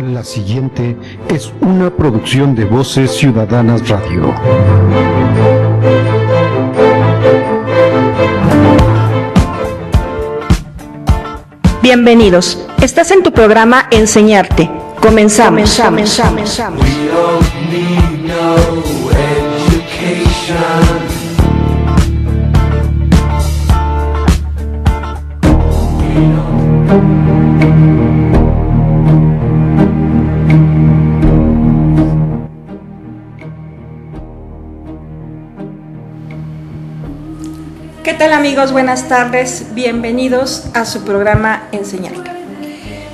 La siguiente es una producción de Voces Ciudadanas Radio. Bienvenidos. Estás en tu programa Enseñarte. Comenzamos. ¿Qué tal, amigos? Buenas tardes, bienvenidos a su programa Enseñarte.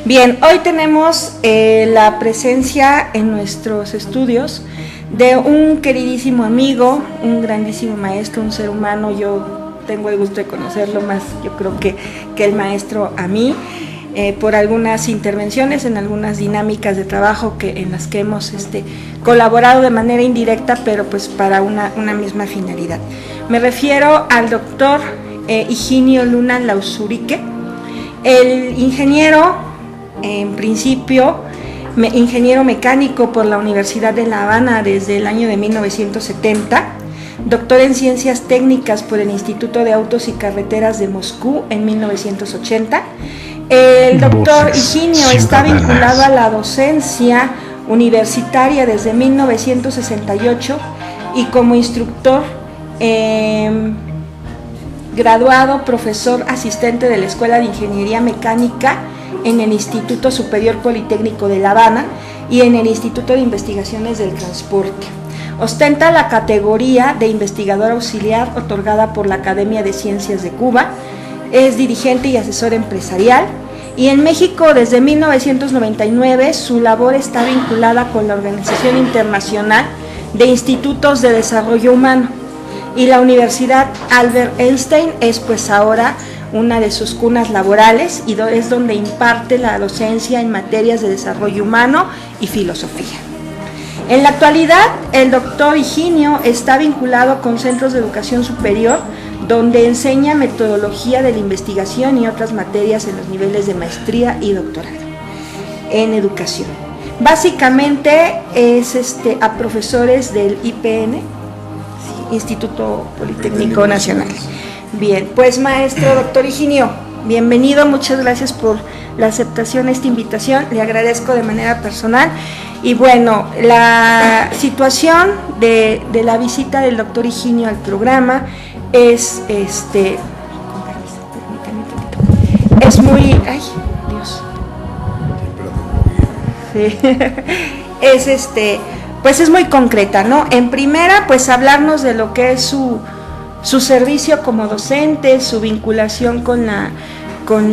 Bien, hoy tenemos la presencia en nuestros estudios de un queridísimo amigo, un grandísimo maestro, un ser humano. Yo tengo el gusto de conocerlo más, yo creo que el maestro a mí, por algunas intervenciones en algunas dinámicas de trabajo en las que hemos colaborado de manera indirecta, pero pues para una misma finalidad. Me refiero al doctor Higinio Luna Lauzurique, el ingeniero, en principio, ingeniero mecánico por la Universidad de La Habana desde el año de 1970, doctor en Ciencias Técnicas por el Instituto de Autos y Carreteras de Moscú en 1980. El doctor Higinio está vinculado a la docencia universitaria desde 1968 y como instructor graduado, profesor asistente de la Escuela de Ingeniería Mecánica en el Instituto Superior Politécnico de La Habana y en el Instituto de Investigaciones del Transporte. Ostenta la categoría de investigador auxiliar otorgada por la Academia de Ciencias de Cuba. Es dirigente y asesor empresarial. Y en México, desde 1999, su labor está vinculada con la Organización Internacional de Institutos de Desarrollo Humano. Y la Universidad Albert Einstein es pues ahora una de sus cunas laborales y es donde imparte la docencia en materias de desarrollo humano y filosofía. En la actualidad, el doctor Higinio está vinculado con centros de educación superior, donde enseña metodología de la investigación y otras materias en los niveles de maestría y doctorado en educación. Básicamente es a profesores del IPN, Instituto Politécnico Nacional. Bien, pues maestro doctor Higinio, bienvenido, muchas gracias por la aceptación de esta invitación, le agradezco de manera personal. Y bueno, la situación de la visita del doctor Higinio al programa es es muy, ay, Dios. Sí. Pues es muy concreta, ¿no? En primera, pues hablarnos de lo que es su servicio como docente, su vinculación con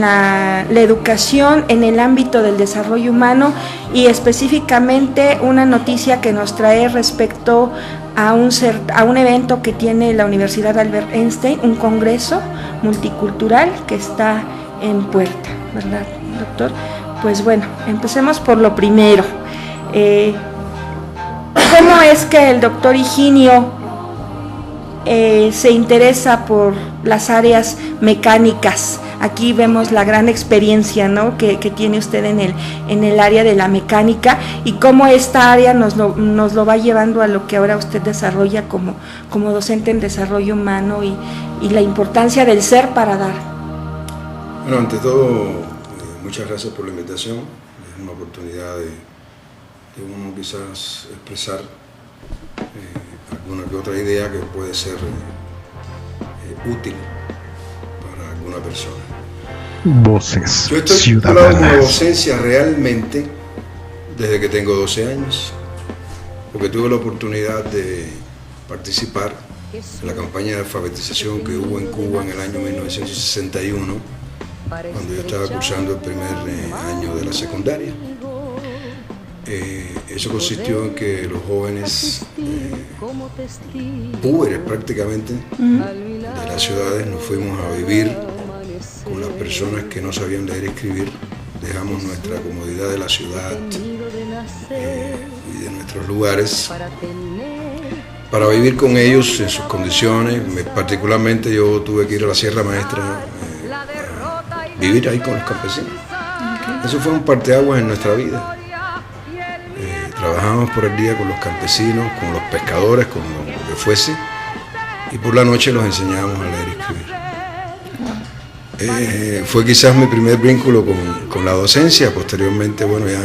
la educación en el ámbito del desarrollo humano y específicamente una noticia que nos trae respecto a un evento que tiene la Universidad Albert Einstein, un congreso multicultural que está en puerta, ¿verdad, doctor? Pues bueno, empecemos por lo primero. ¿Cómo es que el doctor Higinio se interesa por las áreas mecánicas? Aquí vemos la gran experiencia, ¿no?, que tiene usted en el área de la mecánica y cómo esta área nos lo va llevando a lo que ahora usted desarrolla como docente en desarrollo humano y la importancia del ser para dar. Bueno, ante todo, muchas gracias por la invitación. Es una oportunidad de uno quizás expresar alguna que otra idea que puede ser útil para alguna persona. Voces Yo estoy Ciudadanas. vinculado con la docencia realmente desde que tengo 12 años, porque tuve la oportunidad de participar en la campaña de alfabetización que hubo en Cuba en el año 1961, cuando yo estaba cursando el primer año de la secundaria. Eso consistió en que los jóvenes púberes prácticamente de las ciudades nos fuimos a vivir con las personas que no sabían leer y escribir. Dejamos nuestra comodidad de la ciudad y de nuestros lugares para vivir con ellos en sus condiciones. Particularmente yo tuve que ir a la Sierra Maestra a vivir ahí con los campesinos. Eso fue un parteaguas en nuestra vida. Trabajábamos por el día con los campesinos, con los pescadores, con lo que fuese, y por la noche los enseñábamos a leer y escribir. Fue quizás mi primer vínculo con la docencia. Posteriormente, bueno, ya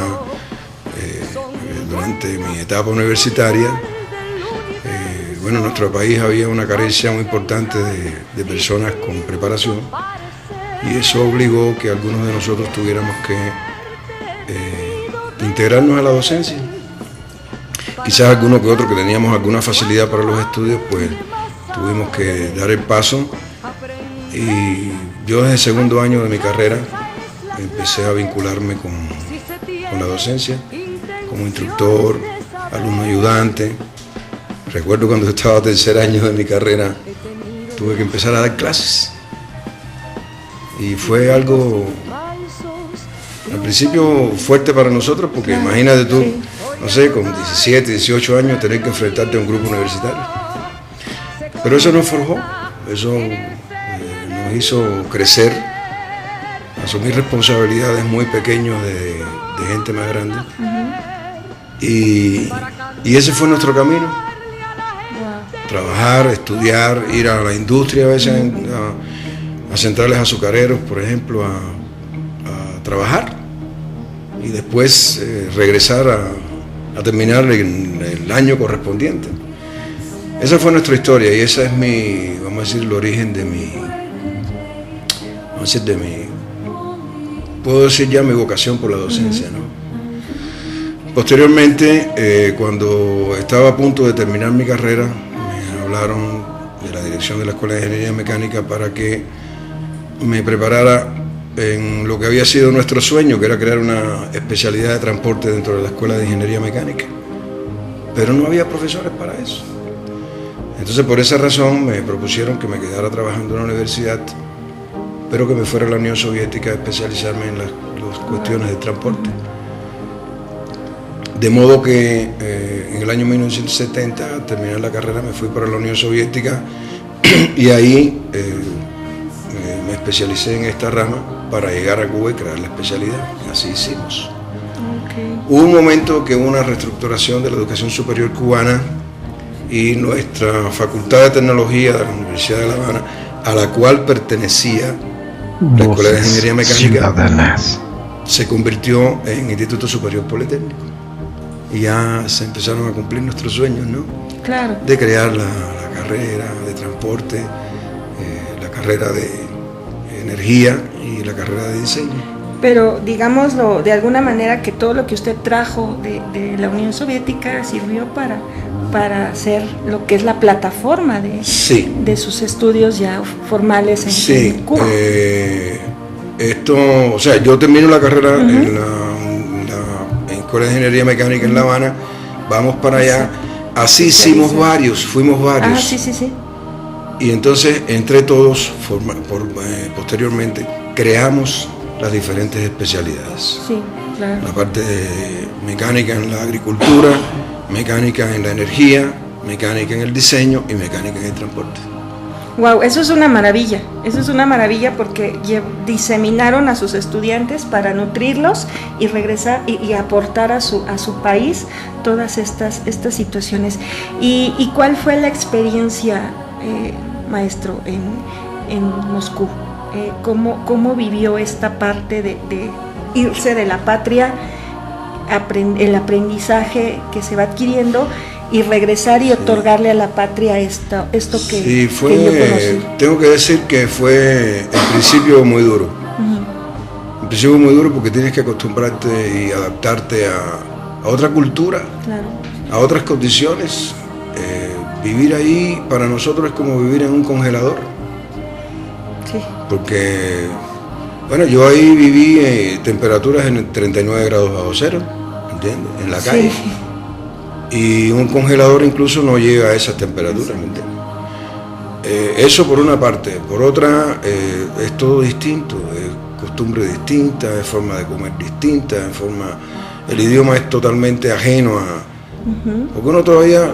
durante mi etapa universitaria, bueno, en nuestro país había una carencia muy importante de personas con preparación, y eso obligó que algunos de nosotros tuviéramos que integrarnos a la docencia. Quizás alguno que otro que teníamos alguna facilidad para los estudios, pues tuvimos que dar el paso, y yo desde el segundo año de mi carrera empecé a vincularme con la docencia, como instructor, alumno ayudante. Recuerdo cuando estaba en tercer año de mi carrera, tuve que empezar a dar clases, y fue algo al principio fuerte para nosotros, porque imagínate tú, no sé, con 17, 18 años tener que enfrentarte a un grupo universitario. Pero eso nos forjó, eso nos hizo crecer, asumir responsabilidades muy pequeñas de gente más grande. Y ese fue nuestro camino. Trabajar, estudiar, ir a la industria, a veces a centrales azucareros, por ejemplo, a trabajar, y después regresar a terminar el año correspondiente. Esa fue nuestra historia, y esa es vamos a decir, el origen puedo decir ya mi vocación por la docencia, ¿no? Posteriormente, cuando estaba a punto de terminar mi carrera, me hablaron de la dirección de la Escuela de Ingeniería Mecánica para que me preparara en lo que había sido nuestro sueño, que era crear una especialidad de transporte dentro de la Escuela de Ingeniería Mecánica. Pero no había profesores para eso. Entonces, por esa razón, me propusieron que me quedara trabajando en la universidad, pero que me fuera a la Unión Soviética a especializarme en las cuestiones de transporte. De modo que en el año 1970, al terminar la carrera, me fui para la Unión Soviética, y ahí me especialicé en esta rama para llegar a Cuba y crear la especialidad. Así hicimos. Hubo un momento que hubo una reestructuración de la educación superior cubana, y nuestra Facultad de Tecnología de la Universidad de La Habana, a la cual pertenecía la Escuela de Ingeniería Mecánica, se convirtió en Instituto Superior Politécnico. Y ya se empezaron a cumplir nuestros sueños, ¿no? Claro. De crear la carrera de transporte, la carrera de energía y la carrera de diseño. Pero digámoslo de alguna manera, que todo lo que usted trajo de la Unión Soviética sirvió para hacer lo que es la plataforma de sus estudios ya formales en Cuba. O sea, yo termino la carrera en la Escuela de Ingeniería Mecánica en La Habana, vamos para allá, así hicimos fuimos varios. Sí. Y entonces, entre todos, posteriormente, creamos las diferentes especialidades. Sí, claro. La parte de mecánica en la agricultura, mecánica en la energía, mecánica en el diseño y mecánica en el transporte. Wow, eso es una maravilla porque diseminaron a sus estudiantes para nutrirlos y regresar y aportar a su país todas estas situaciones. ¿Y cuál fue la experiencia, maestro, en Moscú? ¿Cómo vivió esta parte de irse de la patria, el aprendizaje que se va adquiriendo, y regresar y otorgarle a la patria esto que yo conocí? Tengo que decir que fue en principio muy duro. En principio muy duro, porque tienes que acostumbrarte y adaptarte a otra cultura, a otras condiciones. Vivir ahí para nosotros es como vivir en un congelador. Sí. Porque, bueno, yo ahí viví temperaturas en 39 grados bajo cero, ¿entiendes? En la calle. Sí. Y un congelador incluso no llega a esas temperaturas, ¿me entiendes? Eso por una parte. Por otra, es todo distinto, es costumbre distinta, es forma de comer distinta, el idioma es totalmente ajeno porque uno todavía,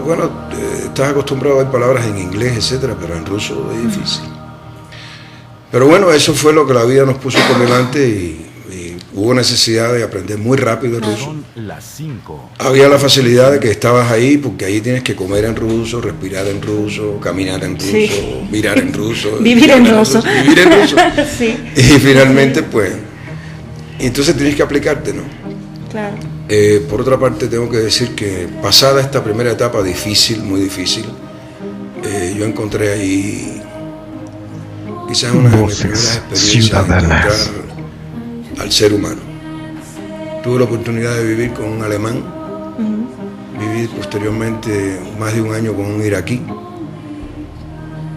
estás acostumbrado a ver palabras en inglés, etcétera, pero en ruso es difícil. Pero bueno, eso fue lo que la vida nos puso por delante, y hubo necesidad de aprender muy rápido el ruso. Son las 5. Había la facilidad de que estabas ahí, porque ahí tienes que comer en ruso, respirar en ruso, caminar en ruso, Sí. mirar en ruso, Vivir en ruso. Vivir en ruso. Sí. Y finalmente, pues, entonces tienes que aplicarte, ¿no? Claro. Por otra parte, tengo que decir que pasada esta primera etapa difícil, muy difícil, yo encontré ahí quizás una de mis Voces primeras experiencias de ciudadanas. encontrar al ser humano. Tuve la oportunidad de vivir con un alemán, viví posteriormente más de un año con un iraquí,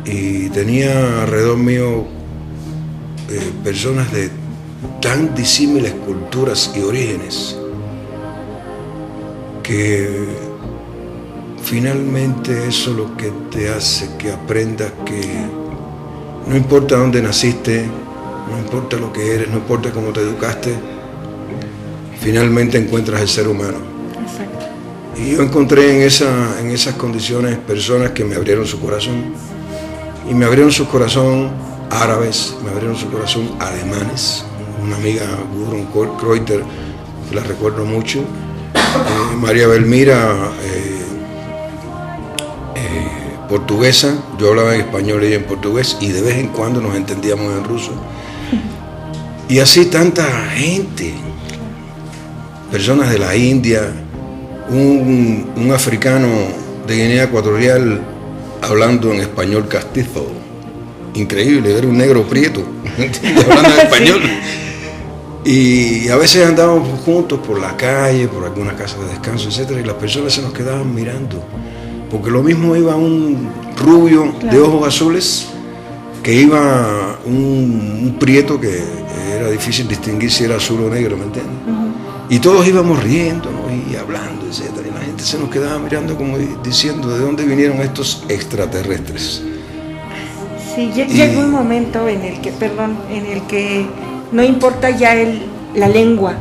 y tenía alrededor mío personas de tan disímiles culturas y orígenes que finalmente eso es lo que te hace que aprendas que no importa dónde naciste, no importa lo que eres, no importa cómo te educaste, finalmente encuentras el ser humano. Exacto. Y yo encontré en esas condiciones personas que me abrieron su corazón, y me abrieron su corazón árabes, me abrieron su corazón alemanes. Una amiga, Gudrun Kreuter, que la recuerdo mucho, María Belmira, portuguesa, yo hablaba en español y ella en portugués, y de vez en cuando nos entendíamos en ruso. Y así tanta gente, personas de la India, un africano de Guinea Ecuatorial hablando en español castizo, increíble, era un negro prieto, hablando en español. Y a veces andábamos juntos por la calle, por alguna casa de descanso, etcétera, y las personas se nos quedaban mirando, porque lo mismo iba un rubio de ojos azules que iba un prieto que era difícil distinguir si era azul o negro, ¿me entiendes? Y todos íbamos riendo, ¿no? Y hablando, etcétera, y la gente se nos quedaba mirando como diciendo ¿de dónde vinieron estos extraterrestres? Sí, llega un momento en el que no importa ya la lengua,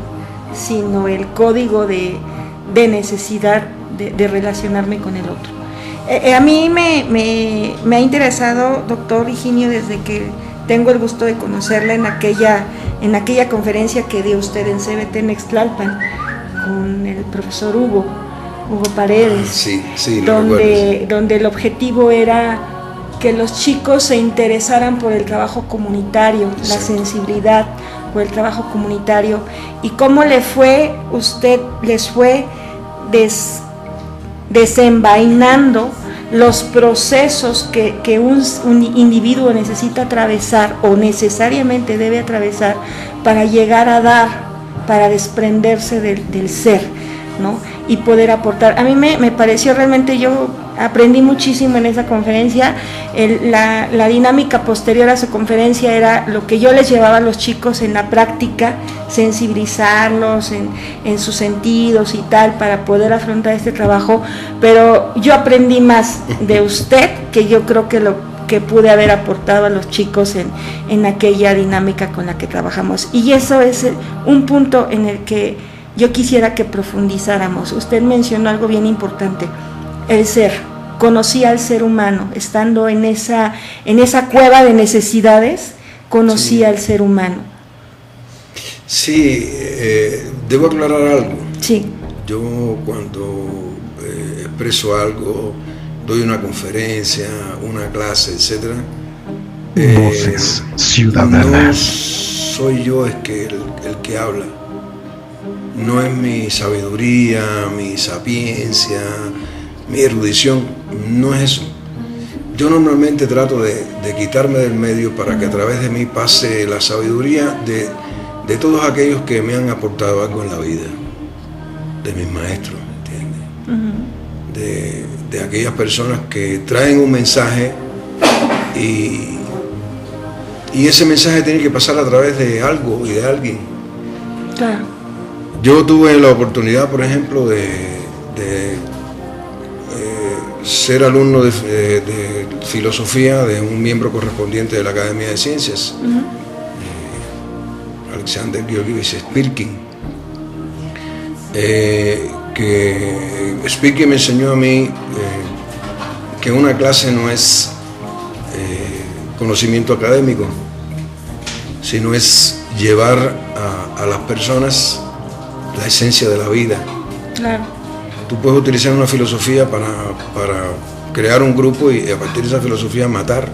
sino el código de necesidad de relacionarme con el otro. A mí me ha interesado, doctor Higinio, desde que tengo el gusto de conocerla en aquella conferencia que dio usted en CBT en Ixtlalpan con el profesor Hugo Paredes, sí, donde el objetivo era que los chicos se interesaran por el trabajo comunitario, Exacto. La sensibilidad por el trabajo comunitario, y cómo les fue desenvainando los procesos que un individuo necesita atravesar o necesariamente debe atravesar para llegar a dar, para desprenderse del ser, ¿no? Y poder aportar. A mí me pareció realmente, yo aprendí muchísimo en esa conferencia. La dinámica posterior a su conferencia era lo que yo les llevaba a los chicos en la práctica, sensibilizarlos en sus sentidos y tal, para poder afrontar este trabajo, pero yo aprendí más de usted que yo creo que lo que pude haber aportado a los chicos en aquella dinámica con la que trabajamos, y eso es un punto en el que yo quisiera que profundizáramos. Usted mencionó algo bien importante, el ser. Conocía al ser humano, estando en esa cueva de necesidades, conocía al ser humano. Sí, debo aclarar algo. Sí. Yo cuando expreso algo, doy una conferencia, una clase, etcétera, Voces ciudadanas. no soy yo el que habla. No es mi sabiduría, mi sapiencia, mi erudición, no es eso. Yo normalmente trato de quitarme del medio para que a través de mí pase la sabiduría de todos aquellos que me han aportado algo en la vida, de mis maestros, ¿me entiendes? De aquellas personas que traen un mensaje y ese mensaje tiene que pasar a través de algo y de alguien. Claro. Yo tuve la oportunidad, por ejemplo, de ser alumno de filosofía de un miembro correspondiente de la Academia de Ciencias, Alexander Georgievich Spirkin, que Spirkin me enseñó a mí que una clase no es conocimiento académico, sino es llevar a las personas la esencia de la vida. Claro. Tú puedes utilizar una filosofía para crear un grupo y a partir de esa filosofía matar,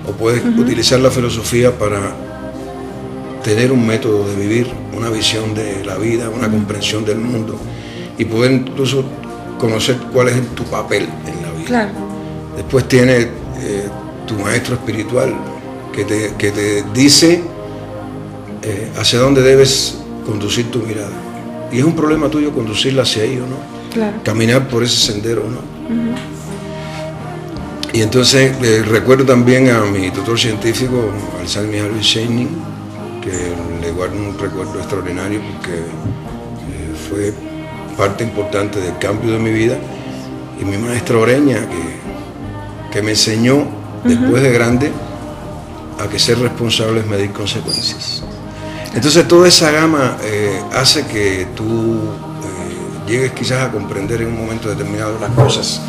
o puedes utilizar la filosofía para tener un método de vivir, una visión de la vida, una comprensión del mundo y poder incluso conocer cuál es tu papel en la vida. Claro. Después tiene tu maestro espiritual que te dice hacia dónde debes conducir tu mirada. Y es un problema tuyo conducirla hacia ahí o no. Claro. Caminar por ese sendero o no. Y entonces recuerdo también a mi tutor científico, al Salmi Alvin Shining, que le guardo un recuerdo extraordinario porque fue parte importante del cambio de mi vida. Y mi maestra Oreña, que me enseñó después de grande a que ser responsable es medir consecuencias. Entonces toda esa gama hace que tú llegues quizás a comprender en un momento determinado las cosas.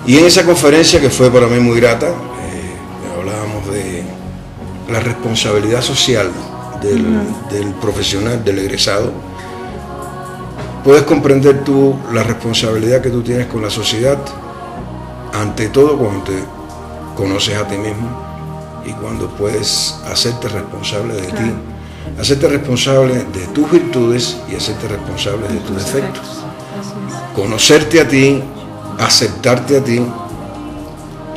Y en esa conferencia, que fue para mí muy grata, hablábamos de la responsabilidad social del profesional, del egresado. Puedes comprender tú la responsabilidad que tú tienes con la sociedad, ante todo cuando te conoces a ti mismo y cuando puedes hacerte responsable de ti, hacerte responsable de tus virtudes y hacerte responsable de tus defectos. Conocerte a ti, aceptarte a ti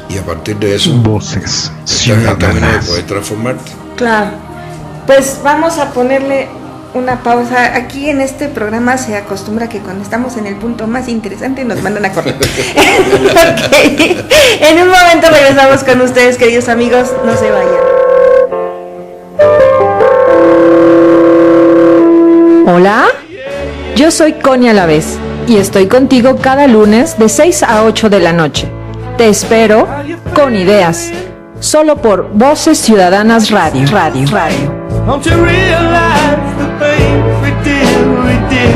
y a partir de eso Voces estar en el camino de Ciudadanas. poder transformarte. Claro. Pues vamos a ponerle una pausa. Aquí en este programa se acostumbra que cuando estamos en el punto más interesante nos mandan a correr. Okay. En un momento regresamos con ustedes, queridos amigos, no se vayan. Hola, yo soy Connie Alavés y estoy contigo cada lunes de 6 a 8 de la noche. Te espero con ideas, solo por Voces Ciudadanas Radio. Don't you realize the things we did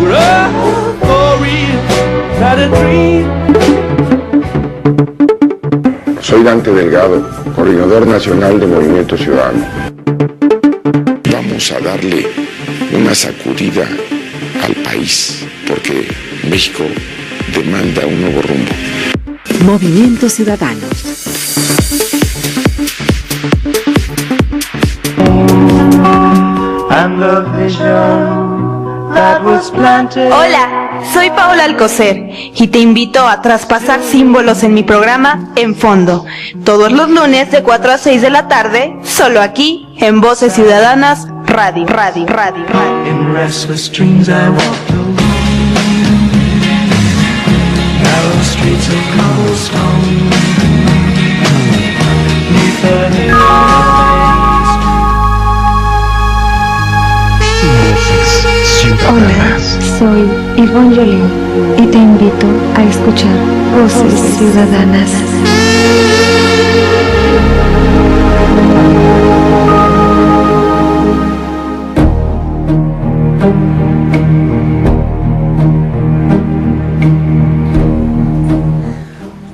were all for real, not a dream. Soy Dante Delgado, coordinador nacional de Movimiento Ciudadano. Vamos a darle una sacudida al país, porque México demanda un nuevo rumbo. Movimiento Ciudadano. Hola, soy Paola Alcocer y te invito a traspasar símbolos en mi programa En Fondo, todos los lunes de 4 a 6 de la tarde, solo aquí en Voces Ciudadanas Radio. In restless dreams I walked alone, narrow streets of cobblestone, neath the hills. Voces Ciudadanas. Soy Ivonne Jolín y te invito a escuchar Voces Ciudadanas.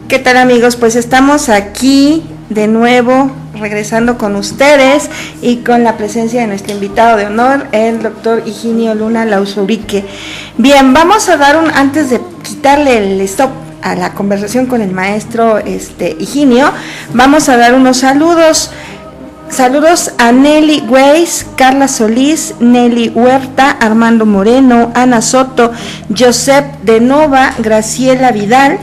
¿Qué tal, amigos? Pues estamos aquí de nuevo regresando con ustedes y con la presencia de nuestro invitado de honor, el doctor Higinio Luna Lauzurique. Bien, vamos a dar antes de quitarle el stop a la conversación con el maestro Higinio, vamos a dar unos saludos. Saludos a Nelly Weiss, Carla Solís, Nelly Huerta, Armando Moreno, Ana Soto, Josep de Nova, Graciela Vidal,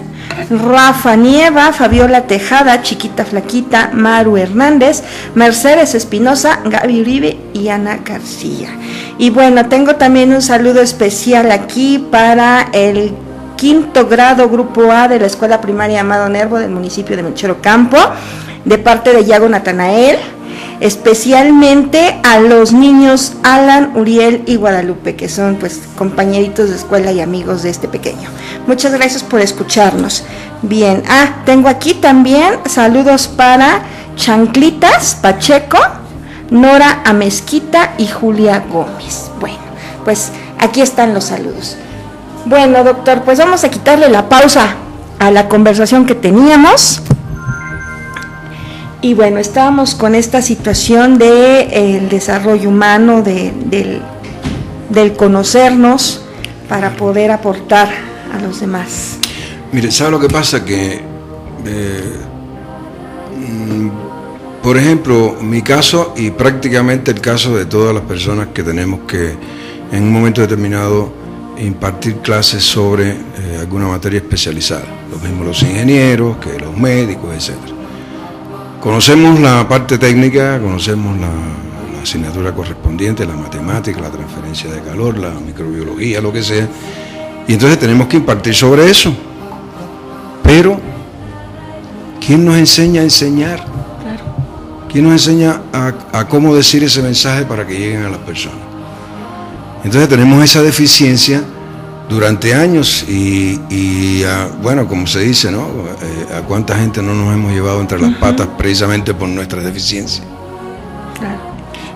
Rafa Nieva, Fabiola Tejada, Chiquita Flaquita, Maru Hernández, Mercedes Espinosa, Gaby Uribe y Ana García. Y bueno, tengo también un saludo especial aquí para el quinto grado Grupo A de la Escuela Primaria Amado Nervo del municipio de Melchor Ocampo, de parte de Yago Natanael, especialmente a los niños Alan, Uriel y Guadalupe, que son pues compañeritos de escuela y amigos de este pequeño. Muchas gracias por escucharnos. Bien, tengo aquí también saludos para Chanclitas Pacheco, Nora Amezquita y Julia Gómez. Bueno, pues aquí están los saludos. Bueno, doctor, pues vamos a quitarle la pausa a la conversación que teníamos. Y bueno, estábamos con esta situación del desarrollo humano, del conocernos para poder aportar a los demás. Mire, ¿sabe lo que pasa? Que, por ejemplo, mi caso y prácticamente el caso de todas las personas que tenemos que en un momento determinado impartir clases sobre alguna materia especializada, lo mismo los ingenieros que los médicos, etc. Conocemos la parte técnica, conocemos la asignatura correspondiente, la matemática, la transferencia de calor, la microbiología, lo que sea, y entonces tenemos que impartir sobre eso. Pero, ¿quién nos enseña a enseñar? Claro. ¿Quién nos enseña a cómo decir ese mensaje para que lleguen a las personas? Entonces tenemos esa deficiencia durante años bueno, como se dice, ¿no? A cuánta gente no nos hemos llevado entre las patas precisamente por nuestra deficiencia. Claro.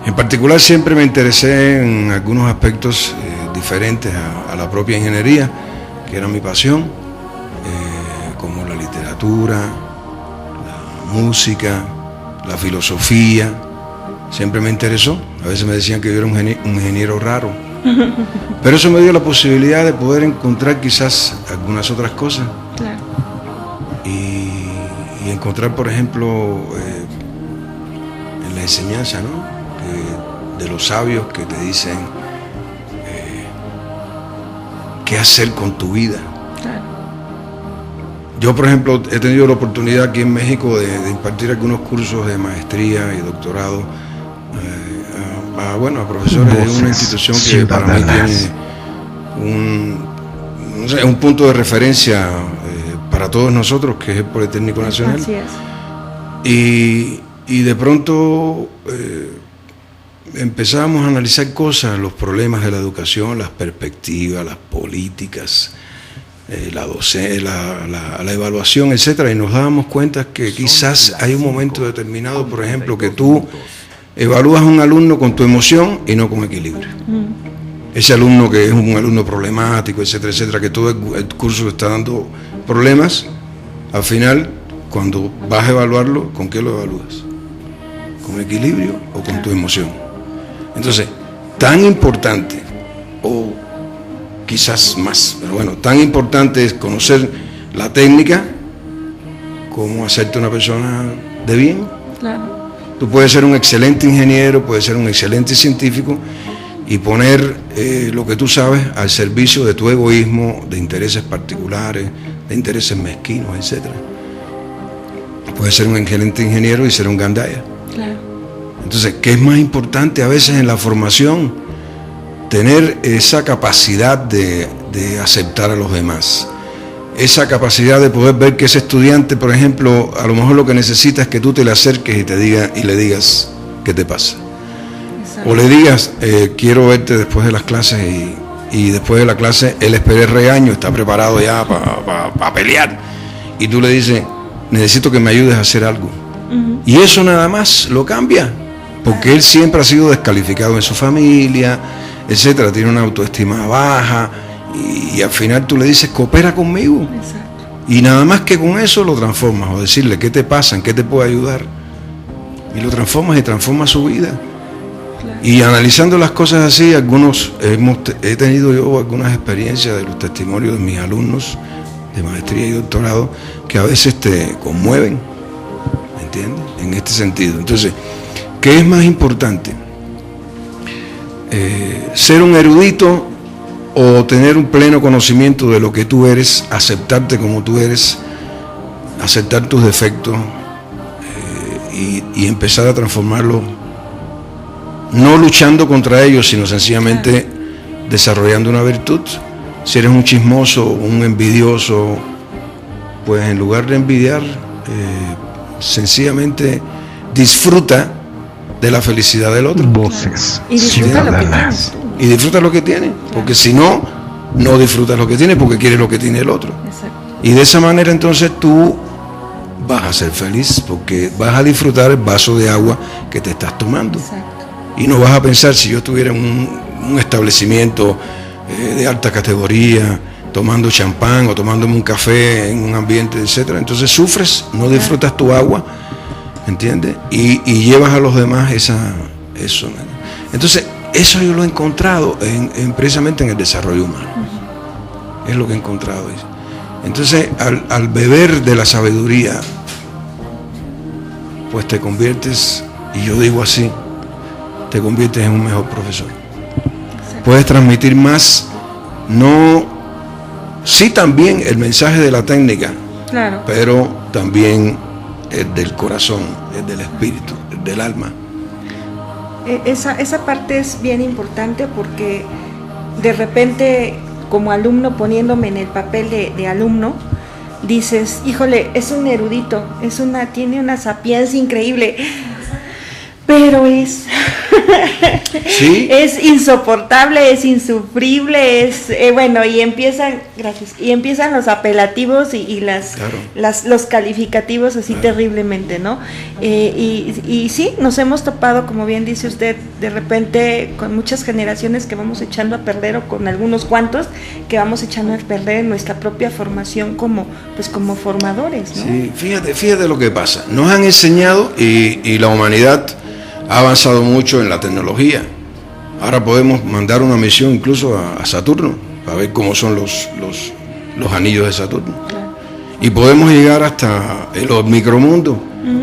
En particular siempre me interesé en algunos aspectos diferentes a la propia ingeniería, que era mi pasión, como la literatura, la música, la filosofía. Siempre me interesó. A veces me decían que yo era un ingeniero raro. Pero eso me dio la posibilidad de poder encontrar quizás algunas otras cosas. Claro. Y encontrar, por ejemplo, en la enseñanza, ¿no? De los sabios que te dicen qué hacer con tu vida. Claro. Yo, por ejemplo, he tenido la oportunidad aquí en México de impartir algunos cursos de maestría y doctorado a profesores de una institución que para mí tiene un punto de referencia para todos nosotros, que es el Politécnico Nacional. Así es. Y de pronto empezamos a analizar cosas, los problemas de la educación, las perspectivas, las políticas, la evaluación, etcétera, y nos dábamos cuenta que quizás hay un momento determinado, por ejemplo, que tú evalúas a un alumno con tu emoción y no con equilibrio. Ese alumno que es un alumno problemático, etcétera, etcétera, que todo el curso le está dando problemas, al final, cuando vas a evaluarlo, ¿con qué lo evalúas? ¿Con equilibrio o con tu emoción? Entonces, tan importante, o quizás más, pero bueno, tan importante es conocer la técnica como hacerte una persona de bien. Claro. Tú puedes ser un excelente ingeniero, puedes ser un excelente científico y poner lo que tú sabes al servicio de tu egoísmo, de intereses particulares, de intereses mezquinos, etc. Puedes ser un excelente ingeniero y ser un gandaya. Claro. Entonces, ¿qué es más importante a veces en la formación? Tener esa capacidad de aceptar a los demás. Esa capacidad de poder ver que ese estudiante, por ejemplo, a lo mejor lo que necesita es que tú te le acerques y le digas qué te pasa. Exacto. O le digas, quiero verte después de las clases y después de la clase él espera el regaño, está preparado ya para pelear. Y tú le dices, necesito que me ayudes a hacer algo. Y eso nada más lo cambia, porque él siempre ha sido descalificado en su familia, etcétera, tiene una autoestima baja. Y al final tú le dices, coopera conmigo. Exacto. Y nada más que con eso lo transformas, o decirle qué te pasa, en qué te puedo ayudar. Y lo transformas y transformas su vida. Claro. Y analizando las cosas así, he tenido yo algunas experiencias de los testimonios de mis alumnos de maestría y doctorado que a veces te conmueven, ¿me entiendes? En este sentido. Entonces, ¿qué es más importante? Ser un erudito o tener un pleno conocimiento de lo que tú eres, aceptarte como tú eres, aceptar tus defectos y empezar a transformarlo, no luchando contra ellos, sino sencillamente desarrollando una virtud. Si eres un chismoso, un envidioso, pues en lugar de envidiar, sencillamente disfruta de la felicidad del otro. Voces Y disfruta lo que tienes. Y disfruta lo que tiene, porque si no, no disfrutas lo que tiene porque quieres lo que tiene el otro. Exacto. Y de esa manera entonces tú vas a ser feliz porque vas a disfrutar el vaso de agua que te estás tomando. Exacto. Y no vas a pensar, si yo estuviera en un establecimiento de alta categoría, tomando champán o tomándome un café en un ambiente, etcétera, entonces sufres, no disfrutas tu agua. ¿entiendes? Y llevas a los demás eso. Entonces, eso yo lo he encontrado precisamente en el desarrollo humano. Es lo que he encontrado. Entonces, al beber de la sabiduría, pues te conviertes, y yo digo así, te conviertes en un mejor profesor. Puedes transmitir más, sí también el mensaje de la técnica, claro, pero también el del corazón, el del espíritu, el del alma. Esa parte es bien importante porque de repente, como alumno, poniéndome en el papel de alumno, dices, híjole, es un erudito, tiene una sapiencia increíble, pero ¿sí? Es insoportable, es insufrible, bueno, y empiezan los apelativos y claro, los calificativos así, claro, terriblemente, ¿no? Y sí, nos hemos topado, como bien dice usted, de repente con muchas generaciones que vamos echando a perder, o con algunos cuantos que vamos echando a perder en nuestra propia formación como formadores, ¿no? Sí, fíjate lo que pasa. Nos han enseñado y la humanidad ha avanzado mucho en la tecnología. Ahora podemos mandar una misión incluso a Saturno para ver cómo son los anillos de Saturno. Claro. Y podemos llegar hasta los micromundos.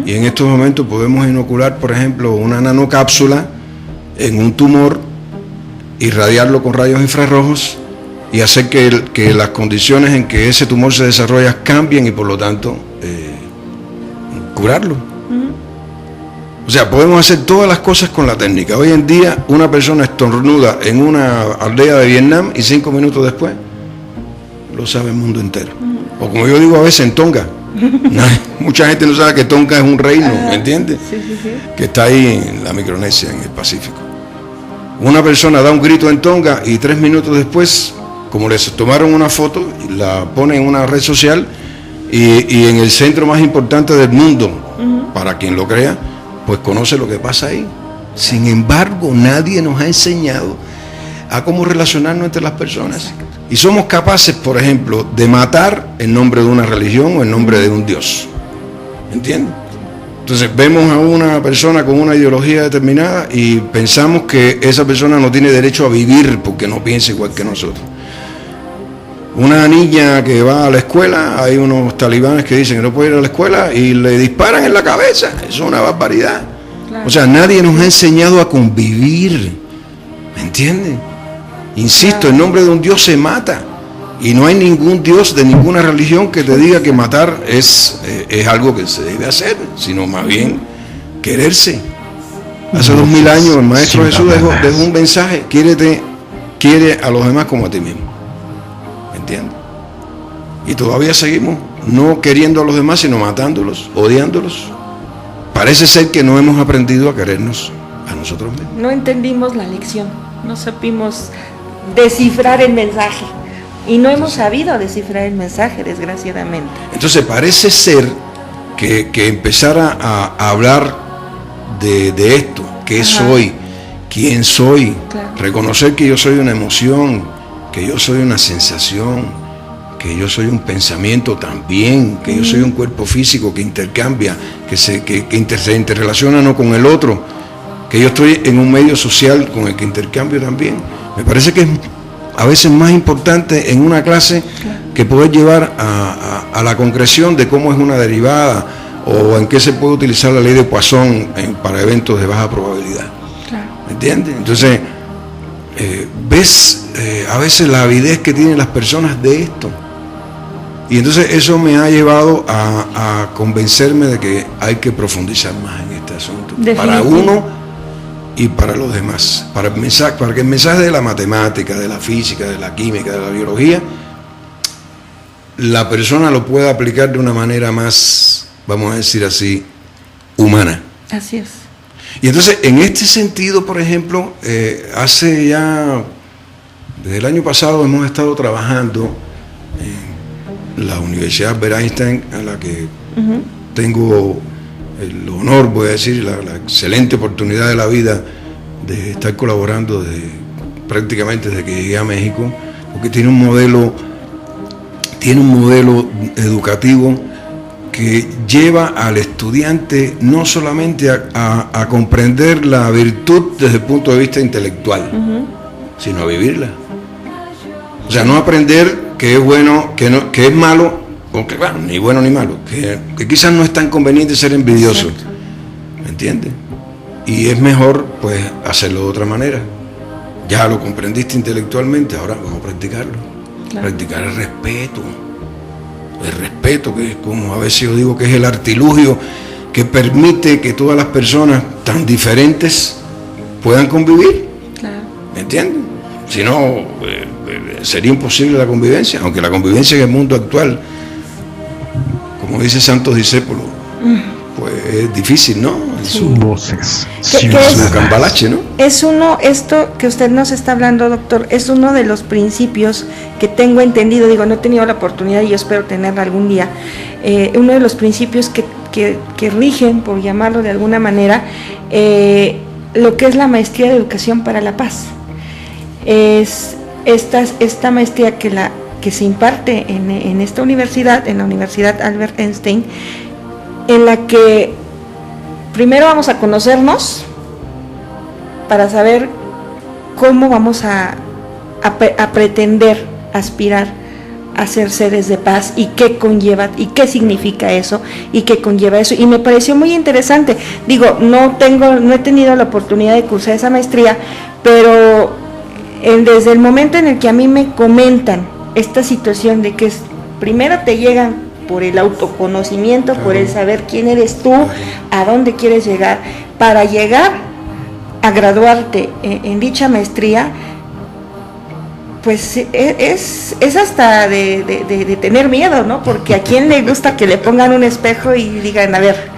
Y en estos momentos podemos inocular, por ejemplo, una nanocápsula en un tumor, irradiarlo con rayos infrarrojos y hacer que las condiciones en que ese tumor se desarrolla cambien y por lo tanto curarlo. O sea, podemos hacer todas las cosas con la técnica. Hoy en día una persona estornuda en una aldea de Vietnam y 5 minutos después lo sabe el mundo entero. O como yo digo a veces, en Tonga. Mucha gente no sabe que Tonga es un reino, ¿me entiendes? Sí. Que está ahí en la Micronesia, en el Pacífico. Una persona da un grito en Tonga y 3 minutos después, como les tomaron una foto, la ponen en una red social y en el centro más importante del mundo, para quien lo crea, pues conoce lo que pasa ahí. Sin embargo, nadie nos ha enseñado a cómo relacionarnos entre las personas. Y somos capaces, por ejemplo, de matar en nombre de una religión o en nombre de un Dios. ¿Entiendes? Entonces vemos a una persona con una ideología determinada y pensamos que esa persona no tiene derecho a vivir porque no piensa igual que nosotros. Una niña que va a la escuela, hay unos talibanes que dicen que no puede ir a la escuela y le disparan en la cabeza. Eso es una barbaridad. Claro. O sea, nadie nos ha enseñado a convivir. ¿Me entiendes? Insisto, claro, en nombre de un Dios se mata. Y no hay ningún Dios de ninguna religión que te diga que matar es algo que se debe hacer, sino más bien quererse. Hace 2000 años el Maestro Jesús dejó un mensaje: quiere a los demás como a ti mismo. ¿Entiendes? Y todavía seguimos no queriendo a los demás, sino matándolos, odiándolos. Parece ser que no hemos aprendido a querernos a nosotros mismos. No entendimos la lección, no supimos descifrar el mensaje y no hemos sabido descifrar el mensaje, desgraciadamente. Entonces parece ser que empezar a hablar de esto, qué soy, quién soy, claro, reconocer que yo soy una emoción, que yo soy una sensación, que yo soy un pensamiento también, que yo soy un cuerpo físico que intercambia, que se interrelaciona no con el otro, que yo estoy en un medio social con el que intercambio también. Me parece que es a veces más importante en una clase, claro, que poder llevar a la concreción de cómo es una derivada o en qué se puede utilizar la ley de Poisson para eventos de baja probabilidad. Claro. ¿Me entiendes? Entonces, ves a veces la avidez que tienen las personas de esto. Y entonces eso me ha llevado a convencerme de que hay que profundizar más en este asunto. Para uno y para los demás. Para que el mensaje de la matemática, de la física, de la química, de la biología, la persona lo pueda aplicar de una manera más, vamos a decir así, humana. Así es. Y entonces, en este sentido, por ejemplo, desde el año pasado hemos estado trabajando en la Universidad Albert Einstein, a la que tengo el honor, voy a decir, la excelente oportunidad de la vida de estar colaborando prácticamente desde que llegué a México, porque tiene un modelo educativo que lleva al estudiante no solamente a comprender la virtud desde el punto de vista intelectual, sino a vivirla. O sea, no aprender que es bueno, que es malo, o que bueno, ni bueno ni malo, que quizás no es tan conveniente ser envidioso. Exacto. ¿Me entiendes? Y es mejor, pues, hacerlo de otra manera. Ya lo comprendiste intelectualmente, ahora vamos a practicarlo. Claro. Practicar el respeto. El respeto, que es como a veces yo digo que es el artilugio que permite que todas las personas tan diferentes puedan convivir. Claro. ¿Me entiendes? Si no, sería imposible la convivencia, aunque la convivencia en el mundo actual, como dice Santos Discépolo, pues es difícil, ¿no? Voces. Su cambalache, ¿no? Esto que usted nos está hablando, doctor, es uno de los principios que tengo entendido, digo, no he tenido la oportunidad y yo espero tenerla algún día, uno de los principios que rigen, por llamarlo de alguna manera, lo que es la maestría de educación para la paz. Es esta maestría que se imparte en esta universidad, en la Universidad Albert Einstein, en la que primero vamos a conocernos para saber cómo vamos a pretender aspirar a ser seres de paz y qué conlleva y qué significa eso y qué conlleva eso, y me pareció muy interesante. Digo, no he tenido la oportunidad de cursar esa maestría, pero desde el momento en el que a mí me comentan esta situación de que primero te llegan por el autoconocimiento, por el saber quién eres tú, a dónde quieres llegar, para llegar a graduarte en dicha maestría, pues es hasta de tener miedo, ¿no? Porque a quién le gusta que le pongan un espejo y digan, a ver,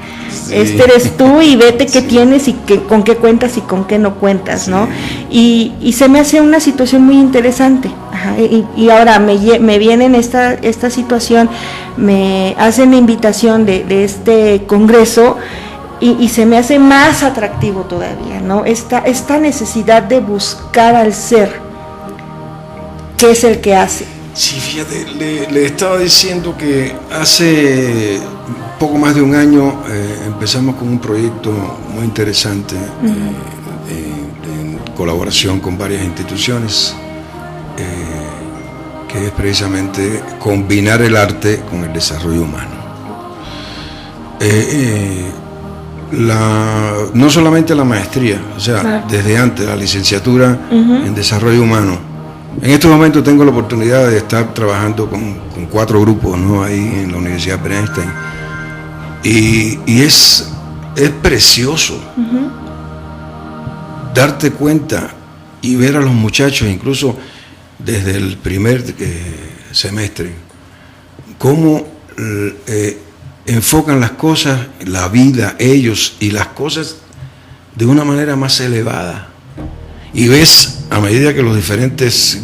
este eres tú y vete qué tienes y con qué cuentas y con qué no cuentas, ¿no? Y se me hace una situación muy interesante. Ajá, y ahora me viene en esta situación, me hacen la invitación de este congreso y se me hace más atractivo todavía, ¿no? Esta necesidad de buscar al ser, que es el que hace. Sí, fíjate, le estaba diciendo que hace poco más de un año empezamos con un proyecto muy interesante en colaboración con varias instituciones, que es precisamente combinar el arte con el desarrollo humano. No solamente la maestría, o sea, claro, desde antes la licenciatura en desarrollo humano. En estos momentos tengo la oportunidad de estar trabajando con 4 grupos, ¿no? Ahí en la Universidad de Einstein. Y es precioso darte cuenta y ver a los muchachos, incluso desde el primer semestre, cómo enfocan las cosas, la vida, ellos y las cosas de una manera más elevada. Y ves, a medida que los diferentes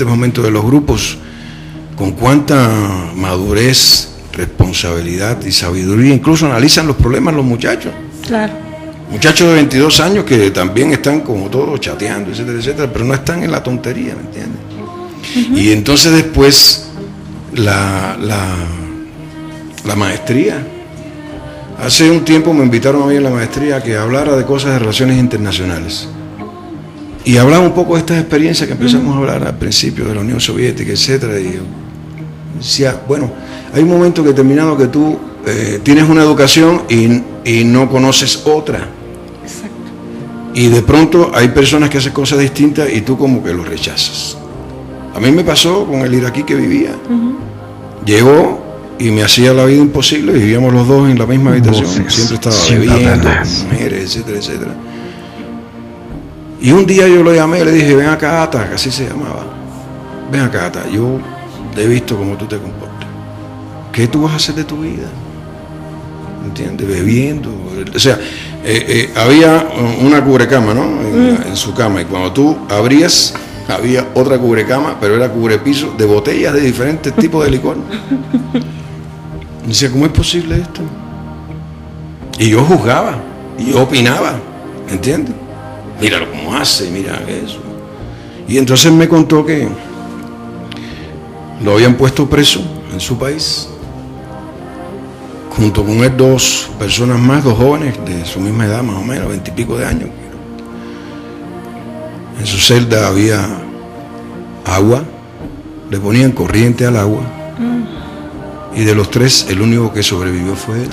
momentos de los grupos, con cuánta madurez, responsabilidad y sabiduría, incluso analizan los problemas los muchachos. Claro. Muchachos de 22 años que también están como todos chateando, etcétera, etcétera, pero no están en la tontería, ¿me entiendes? Y entonces después la maestría. Hace un tiempo me invitaron a mí en la maestría a que hablara de cosas de relaciones internacionales. Y hablaba un poco de estas experiencias que empezamos a hablar al principio de la Unión Soviética, etcétera. Y yo decía, bueno, hay un momento determinado que tú tienes una educación y no conoces otra. Exacto. Y de pronto hay personas que hacen cosas distintas y tú como que lo rechazas. A mí me pasó con el iraquí que vivía. Llegó y me hacía la vida imposible, vivíamos los dos en la misma habitación, siempre estaba bebiendo, mujeres, etcétera, etcétera. Y un día yo lo llamé y le dije, ven acá, Ata, que así se llamaba. Ven acá, Ata, yo he visto cómo tú te comportas. ¿Qué tú vas a hacer de tu vida? ¿Entiendes? Bebiendo. O sea, había una cubrecama, ¿no? En su cama, y cuando tú abrías, había otra cubrecama, pero era cubrepiso de botellas de diferentes tipos de licor. Y decía, ¿cómo es posible esto? Y yo juzgaba, y yo opinaba, ¿entiendes? Míralo cómo hace, mira eso. Y entonces me contó que lo habían puesto preso en su país junto con él 2 personas más, 2 jóvenes de su misma edad, más o menos, 20 y pico de años. En su celda había agua, le ponían corriente al agua, y de los 3 el único que sobrevivió fue él.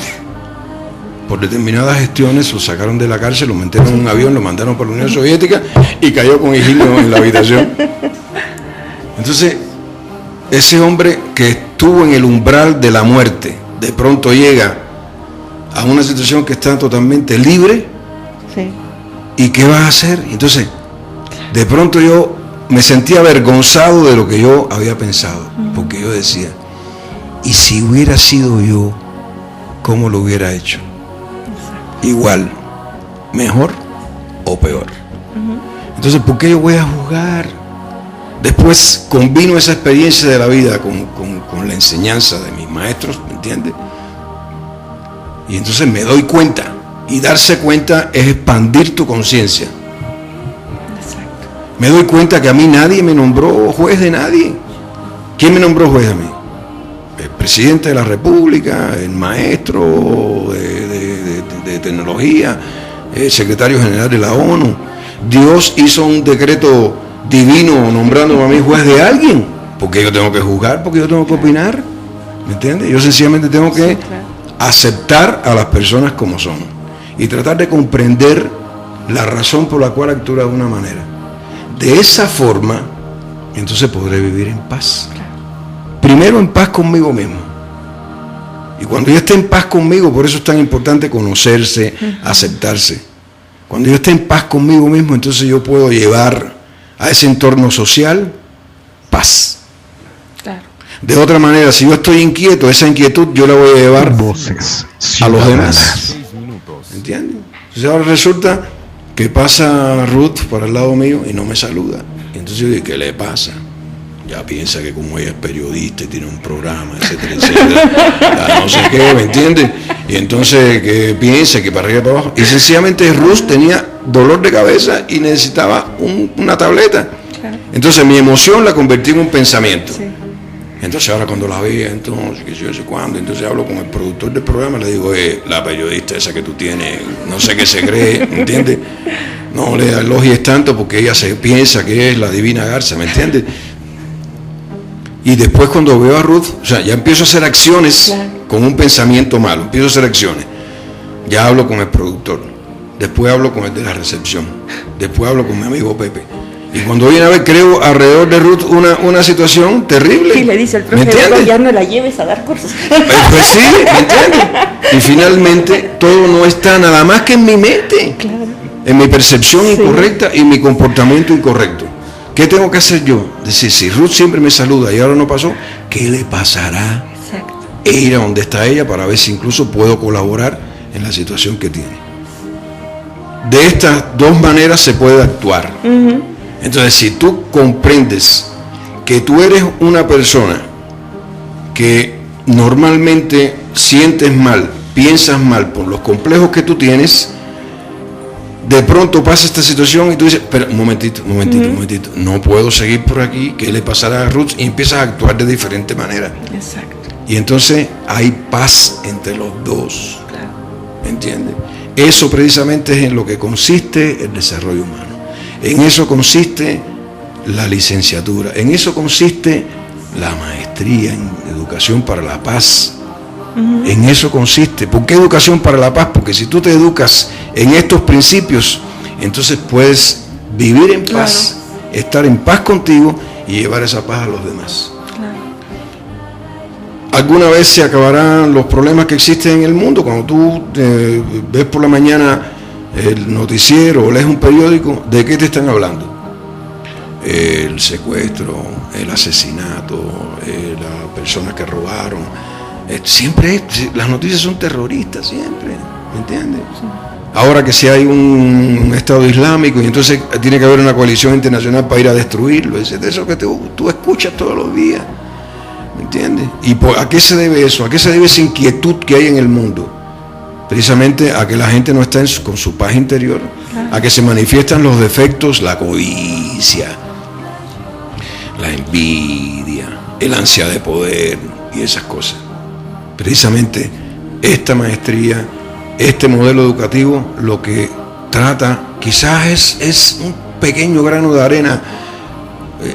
Por determinadas gestiones lo sacaron de la cárcel, lo metieron en un avión, lo mandaron para la Unión Soviética y cayó con higinio en la habitación. Entonces, ese hombre que estuvo en el umbral de la muerte, de pronto llega a una situación que está totalmente libre. Sí. ¿Y qué vas a hacer? Entonces, de pronto yo me sentía avergonzado de lo que yo había pensado, porque yo decía, ¿y si hubiera sido yo, cómo lo hubiera hecho? Igual, mejor o peor. Entonces, ¿por qué yo voy a juzgar? Después combino esa experiencia de la vida con la enseñanza de mis maestros, ¿me entiendes? Y entonces me doy cuenta, y darse cuenta es expandir tu conciencia. Me doy cuenta que a mí nadie me nombró juez de nadie. ¿Quién me nombró juez a mí? El presidente de la República, el maestro de tecnología, el secretario general de la ONU. Dios hizo un decreto divino nombrándome a mí juez de alguien, porque yo tengo que juzgar, porque yo tengo que opinar, ¿me entiendes? Yo sencillamente tengo que aceptar a las personas como son y tratar de comprender la razón por la cual actúa de una manera. De esa forma, entonces podré vivir en paz. Primero en paz conmigo mismo. Y cuando yo esté en paz conmigo, por eso es tan importante conocerse, aceptarse. Cuando yo esté en paz conmigo mismo, entonces yo puedo llevar a ese entorno social paz. Claro. De otra manera, si yo estoy inquieto, esa inquietud yo la voy a llevar Voces a los demás. ciudadanas. ¿Entiendes? Entonces ahora resulta que pasa Ruth por el lado mío y no me saluda. Entonces yo digo, ¿qué le pasa? Ya piensa que como ella es periodista y tiene un programa, etcétera, etcétera, ya no sé qué, ¿me entiendes? Y entonces que piensa que para arriba y para abajo. Y sencillamente Ruth tenía dolor de cabeza y necesitaba una tableta. Entonces mi emoción la convertí en un pensamiento. Sí. Entonces ahora cuando la veía, entonces, que yo sé cuándo, entonces hablo con el productor del programa, le digo, la periodista esa que tú tienes, no sé qué se cree, ¿me entiendes? No le elogies tanto porque ella se piensa que es la divina Garza, ¿me entiendes? Y después cuando veo a Ruth, o sea, ya empiezo a hacer acciones con un pensamiento malo, empiezo a hacer acciones. Ya hablo con el productor, después hablo con el de la recepción, después hablo con mi amigo Pepe. Y cuando viene a ver, creo alrededor de Ruth una situación terrible. Y le dice el profe, ya no la lleves a dar cursos. Pues sí, ¿me entiendes? Y finalmente todo no está nada más que en mi mente, en mi percepción incorrecta y mi comportamiento incorrecto. ¿Qué tengo que hacer yo? Decir, si Ruth siempre me saluda y ahora no pasó, ¿qué le pasará? Exacto. E ir a donde está ella para ver si incluso puedo colaborar en la situación que tiene. De estas 2 maneras se puede actuar. Entonces, si tú comprendes que tú eres una persona que normalmente sientes mal, piensas mal por los complejos que tú tienes, de pronto pasa esta situación y tú dices, pero un momentito, no puedo seguir por aquí, ¿qué le pasará a Ruth? Y empiezas a actuar de diferente manera. Exacto. Y entonces hay paz entre los dos. ¿Entiendes? Eso precisamente es en lo que consiste el desarrollo humano. En eso consiste la licenciatura, en eso consiste la maestría en educación para la paz. En eso consiste. ¿Por qué educación para la paz? Porque si tú te educas en estos principios, entonces puedes vivir en paz, estar en paz contigo y llevar esa paz a los demás. Alguna vez se acabarán los problemas que existen en el mundo. Cuando tú ves por la mañana el noticiero o lees un periódico, ¿de qué te están hablando? El secuestro, el asesinato, las personas que robaron. Siempre las noticias son terroristas, siempre, ¿me entiendes? Sí. Ahora que si hay un Estado islámico y entonces tiene que haber una coalición internacional para ir a destruirlo, es de eso que tú escuchas todos los días, ¿me entiendes? ¿Y a qué se debe eso? ¿A qué se debe esa inquietud que hay en el mundo? Precisamente a que la gente no está con su paz interior, a que se manifiestan los defectos, la codicia, la envidia, el ansia de poder y esas cosas. Precisamente esta maestría, este modelo educativo, lo que trata quizás es un pequeño grano de arena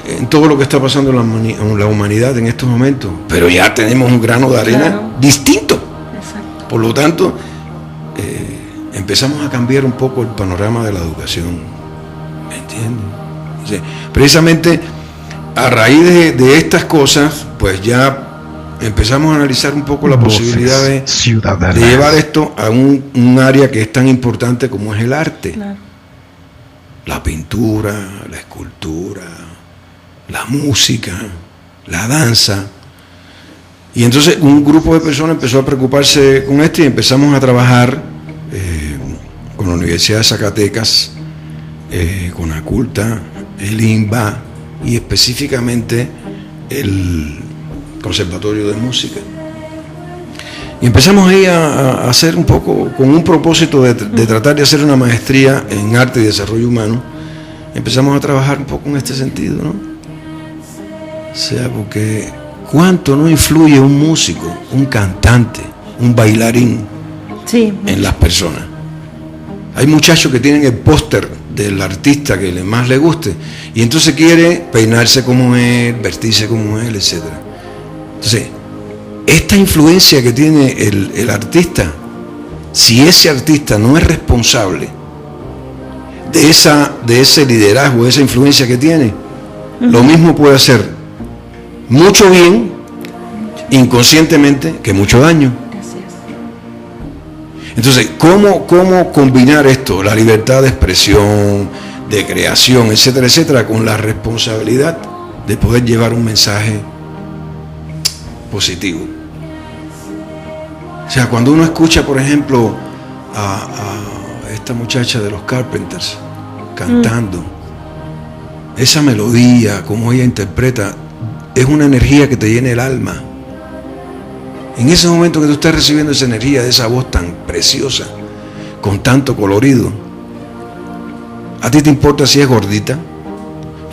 en todo lo que está pasando en la humanidad en estos momentos, pero ya tenemos un grano de arena distinto. Exacto. Por lo tanto, empezamos a cambiar un poco el panorama de la educación, ¿me entiendes? O sea, precisamente a raíz de estas cosas, pues ya empezamos a analizar un poco la posibilidad de llevar esto a un área que es tan importante como es el arte. Claro. La pintura, la escultura, la música, la danza. Y entonces un grupo de personas empezó a preocuparse con esto y empezamos a trabajar con la Universidad de Zacatecas, con ACULTA, el INBA y específicamente el Conservatorio de Música. Y empezamos ahí a hacer un poco, con un propósito de tratar de hacer una maestría en arte y desarrollo humano, empezamos a trabajar un poco en este sentido, ¿no? O sea, porque ¿cuánto no influye un músico, un cantante, un bailarín en las personas? Hay muchachos que tienen el póster del artista que más le guste y entonces quiere peinarse como él, vestirse como él, etc. Entonces, esta influencia que tiene el artista, si ese artista no es responsable de ese liderazgo, de esa influencia que tiene, lo mismo puede hacer mucho bien inconscientemente que mucho daño. Entonces, ¿cómo combinar esto, la libertad de expresión, de creación, etcétera, etcétera, con la responsabilidad de poder llevar un mensaje positivo? O sea, cuando uno escucha, por ejemplo, a esta muchacha de los Carpenters cantando, esa melodía, como ella interpreta, es una energía que te llena el alma. En ese momento que tú estás recibiendo esa energía de esa voz tan preciosa, con tanto colorido, ¿a ti te importa si es gordita,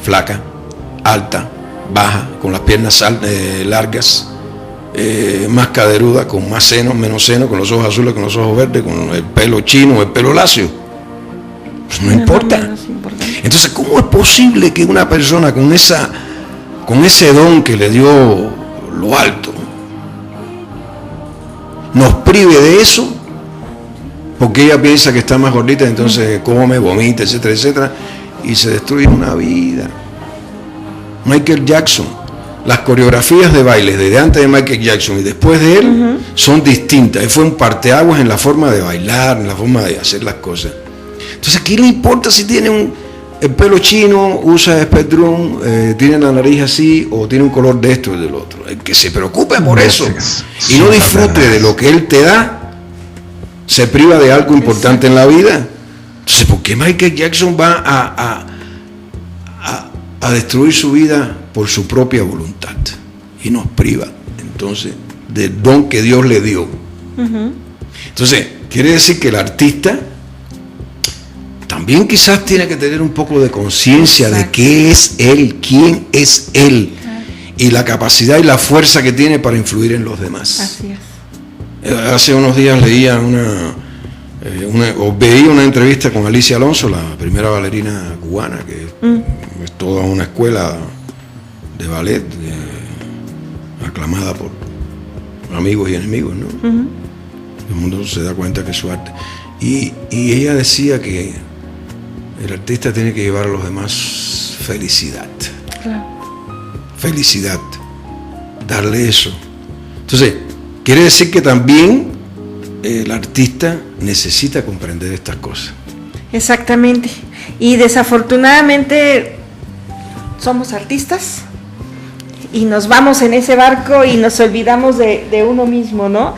flaca, alta, baja, con las piernas largas, más caderuda, con más senos, menos senos, con los ojos azules, con los ojos verdes, con el pelo chino, el pelo lacio? Pues no importa. Entonces, ¿cómo es posible que una persona con ese don que le dio lo alto nos prive de eso? Porque ella piensa que está más gordita, entonces come, vomita, etcétera, etcétera, y se destruye una vida. Michael Jackson, las coreografías de baile desde antes de Michael Jackson y después de él son distintas. Él fue un parteaguas en la forma de bailar, en la forma de hacer las cosas. Entonces, ¿qué le importa si tiene el pelo chino, usa espectrum, tiene la nariz así o tiene un color de esto o del otro? El que se preocupe por eso y no disfrute de lo que él te da, se priva de algo importante en la vida. Entonces, ¿por qué Michael Jackson va a destruir su vida por su propia voluntad? Y nos priva, entonces, del don que Dios le dio. Entonces, quiere decir que el artista también quizás tiene que tener un poco de conciencia de qué es él, quién es él, y la capacidad y la fuerza que tiene para influir en los demás. Así es. Hace unos días leía veía una entrevista con Alicia Alonso, la primera bailarina cubana, que es toda una escuela de ballet aclamada por amigos y enemigos, ¿no? El mundo se da cuenta que es su arte. Y ella decía que el artista tiene que llevar a los demás felicidad. Claro. Felicidad. Darle eso. Entonces, quiere decir que también el artista necesita comprender estas cosas. Exactamente. Y desafortunadamente somos artistas y nos vamos en ese barco y nos olvidamos de uno mismo, ¿no?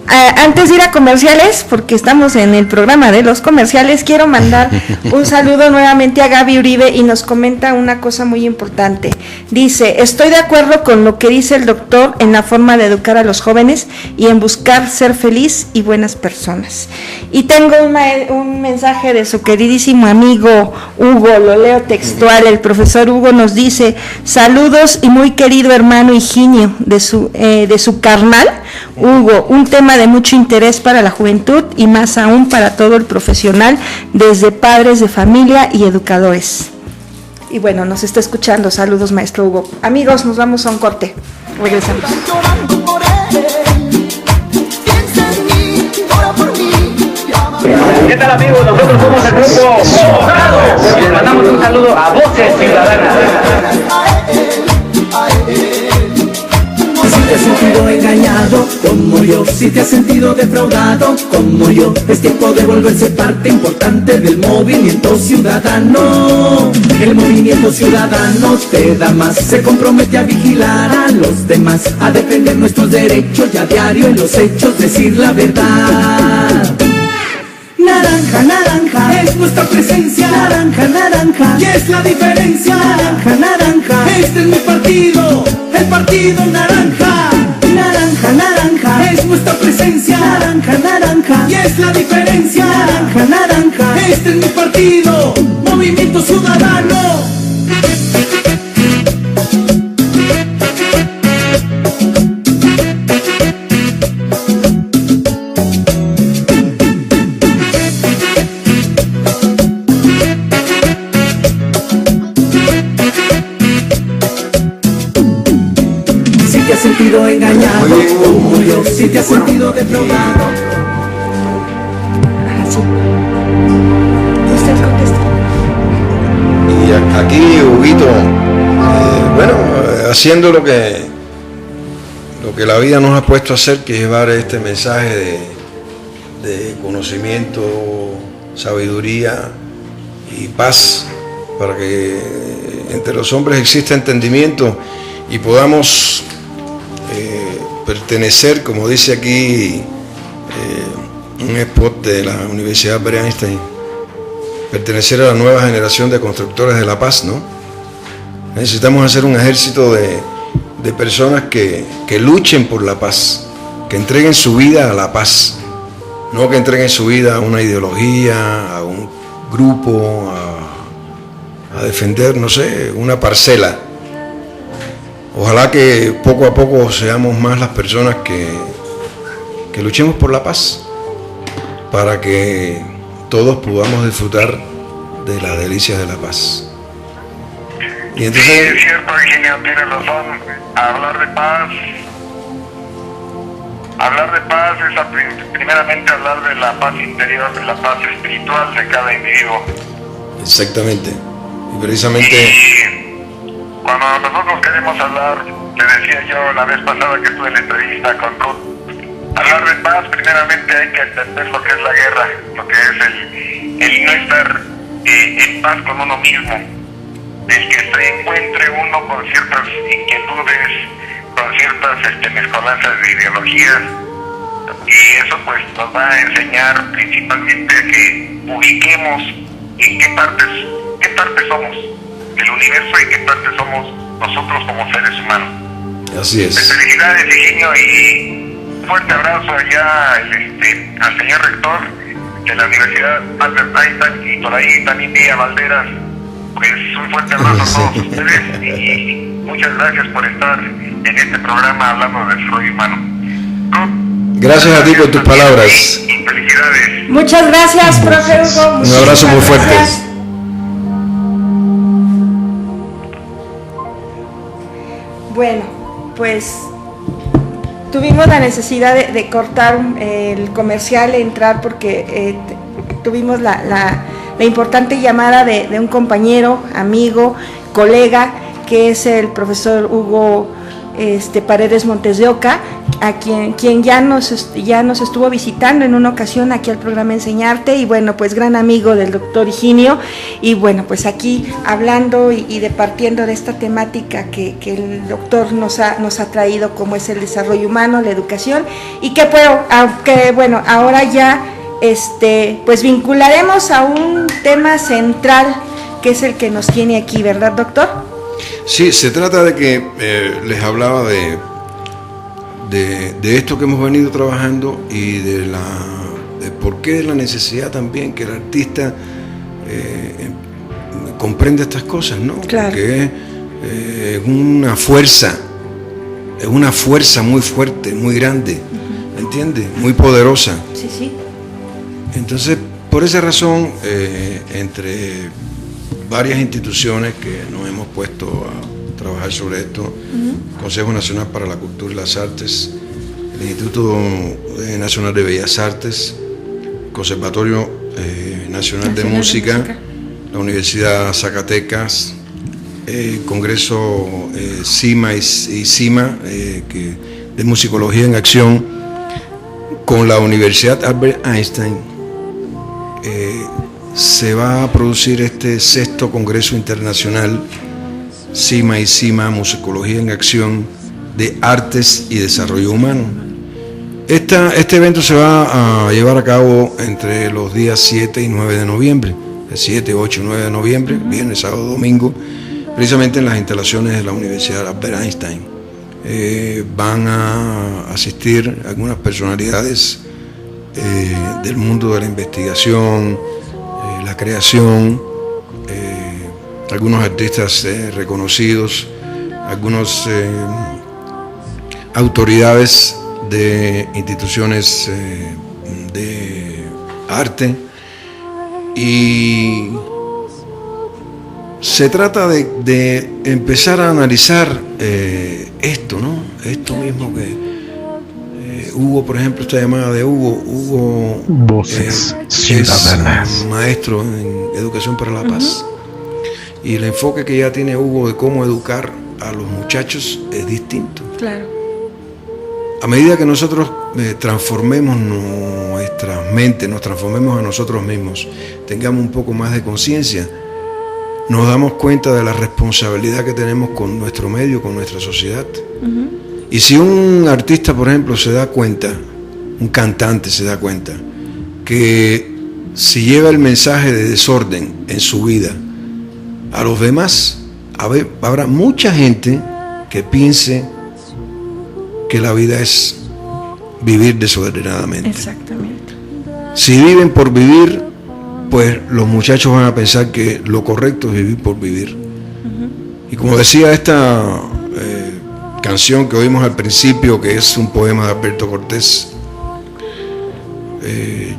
Antes de ir a comerciales, porque estamos en el programa de los comerciales, quiero mandar un saludo nuevamente a Gaby Uribe y nos comenta una cosa muy importante. Dice: estoy de acuerdo con lo que dice el doctor en la forma de educar a los jóvenes y en buscar ser feliz y buenas personas. Y tengo un mensaje de su queridísimo amigo Hugo, lo leo textual. El profesor Hugo nos dice: saludos y muy querido hermano Higinio de su carnal Hugo, un tema de mucho interés para la juventud y más aún para todo el profesional, desde padres de familia y educadores. Y bueno, nos está escuchando. Saludos, maestro Hugo. Amigos, nos vamos a un corte. Regresamos. ¿Qué tal, amigos? Nosotros somos el grupo Mojado y les mandamos un saludo a Voces Ciudadanas. Si te has sentido engañado como yo, si te has sentido defraudado como yo, es tiempo de volverse parte importante del movimiento ciudadano. El movimiento ciudadano te da más, se compromete a vigilar a los demás, a defender nuestros derechos y a diario en los hechos decir la verdad. Naranja, naranja, es nuestra presencia. Naranja, naranja, y es la diferencia. Naranja, naranja, este es mi partido, el partido naranja. Naranja, naranja, es nuestra presencia. Naranja, naranja, y es la diferencia. Naranja, naranja, este es mi partido, Movimiento Ciudadano. Sentido engañado como yo, si te has sentido defraudado. Sí. Usted contesta. Y aquí, Huguito, bueno, haciendo lo que la vida nos ha puesto a hacer, que es llevar este mensaje de conocimiento, sabiduría y paz, para que entre los hombres exista entendimiento y podamos pertenecer, como dice aquí un spot de la Universidad Albert Einstein, pertenecer a la nueva generación de constructores de la paz, ¿no? Necesitamos hacer un ejército de personas que luchen por la paz, que entreguen su vida a la paz, no que entreguen su vida a una ideología, a un grupo, a defender, no sé, una parcela. Ojalá que poco a poco seamos más las personas que luchemos por la paz, para que todos podamos disfrutar de las delicias de la paz. Y entonces, sí, es cierto, Higinio, tiene razón. Hablar de paz es primeramente hablar de la paz interior, de la paz espiritual de cada individuo. Exactamente. Y precisamente... Cuando nosotros queremos hablar, te decía yo la vez pasada que tuve la entrevista con Ruth, hablar de paz, primeramente hay que entender lo que es la guerra, lo que es el no estar en paz con uno mismo, el que se encuentre uno con ciertas inquietudes, con ciertas mezcolanzas de ideologías, y eso pues nos va a enseñar principalmente a que ubiquemos en qué partes somos del universo y qué parte somos nosotros como seres humanos. Así es. Felicidades, Higinio, y un fuerte abrazo allá al señor rector de la Universidad Albert Einstein, y por ahí también vi a Valderas. Pues un fuerte abrazo a todos ustedes y muchas gracias por estar en este programa hablando de desarrollo humano. Gracias a ti por tus palabras. Y felicidades. Muchas gracias, profe Hugo. Un abrazo muy fuerte. Gracias. Bueno, pues tuvimos la necesidad de cortar el comercial, entrar porque tuvimos la importante llamada de un compañero, amigo, colega, que es el profesor Hugo Paredes Montes de Oca, a quien ya nos estuvo visitando en una ocasión aquí al programa Enseñarte, y bueno, pues gran amigo del doctor Higinio, y bueno, pues aquí hablando y departiendo de esta temática que el doctor nos ha traído, como es el desarrollo humano, la educación, y que bueno, ahora ya pues vincularemos a un tema central que es el que nos tiene aquí, ¿verdad, doctor? Sí, se trata de que les hablaba de esto que hemos venido trabajando y de por qué la necesidad también que el artista comprenda estas cosas, ¿no? Claro. Porque es una fuerza es una fuerza muy fuerte, muy grande, ¿me entiendes? Muy poderosa. Sí, sí. Entonces, por esa razón, entre varias instituciones que nos hemos puesto a trabajar sobre esto, Consejo Nacional para la Cultura y las Artes, el Instituto Nacional de Bellas Artes, Conservatorio Nacional de Música, la Universidad Zacatecas, Congreso CIMA y CIMA de Musicología en Acción, con la Universidad Albert Einstein, se va a producir este 6º Congreso Internacional CIMA y CIMA Musicología en Acción de Artes y Desarrollo Humano. Este evento se va a llevar a cabo entre los días 7 y 9 de noviembre, el 7, 8 y 9 de noviembre, viernes, sábado, domingo, precisamente en las instalaciones de la Universidad Albert Einstein. Van a asistir algunas personalidades del mundo de la investigación, la creación, algunos artistas reconocidos, algunas autoridades de instituciones de arte, y se trata de empezar a analizar esto, ¿no? Esto mismo que Hugo, por ejemplo, esta llamada de Hugo Voces Ciudadanas, es maestro en educación para la paz, y el enfoque que ya tiene Hugo de cómo educar a los muchachos es distinto. Claro. A medida que nosotros transformemos nuestras mentes, nos transformemos a nosotros mismos, tengamos un poco más de conciencia, nos damos cuenta de la responsabilidad que tenemos con nuestro medio, con nuestra sociedad. Y si un artista, por ejemplo, se da cuenta, un cantante se da cuenta, que si lleva el mensaje de desorden en su vida a los demás, habrá mucha gente que piense que la vida es vivir desordenadamente. Exactamente. Si viven por vivir, pues los muchachos van a pensar que lo correcto es vivir por vivir. Y como decía esta canción que oímos al principio, que es un poema de Alberto Cortés,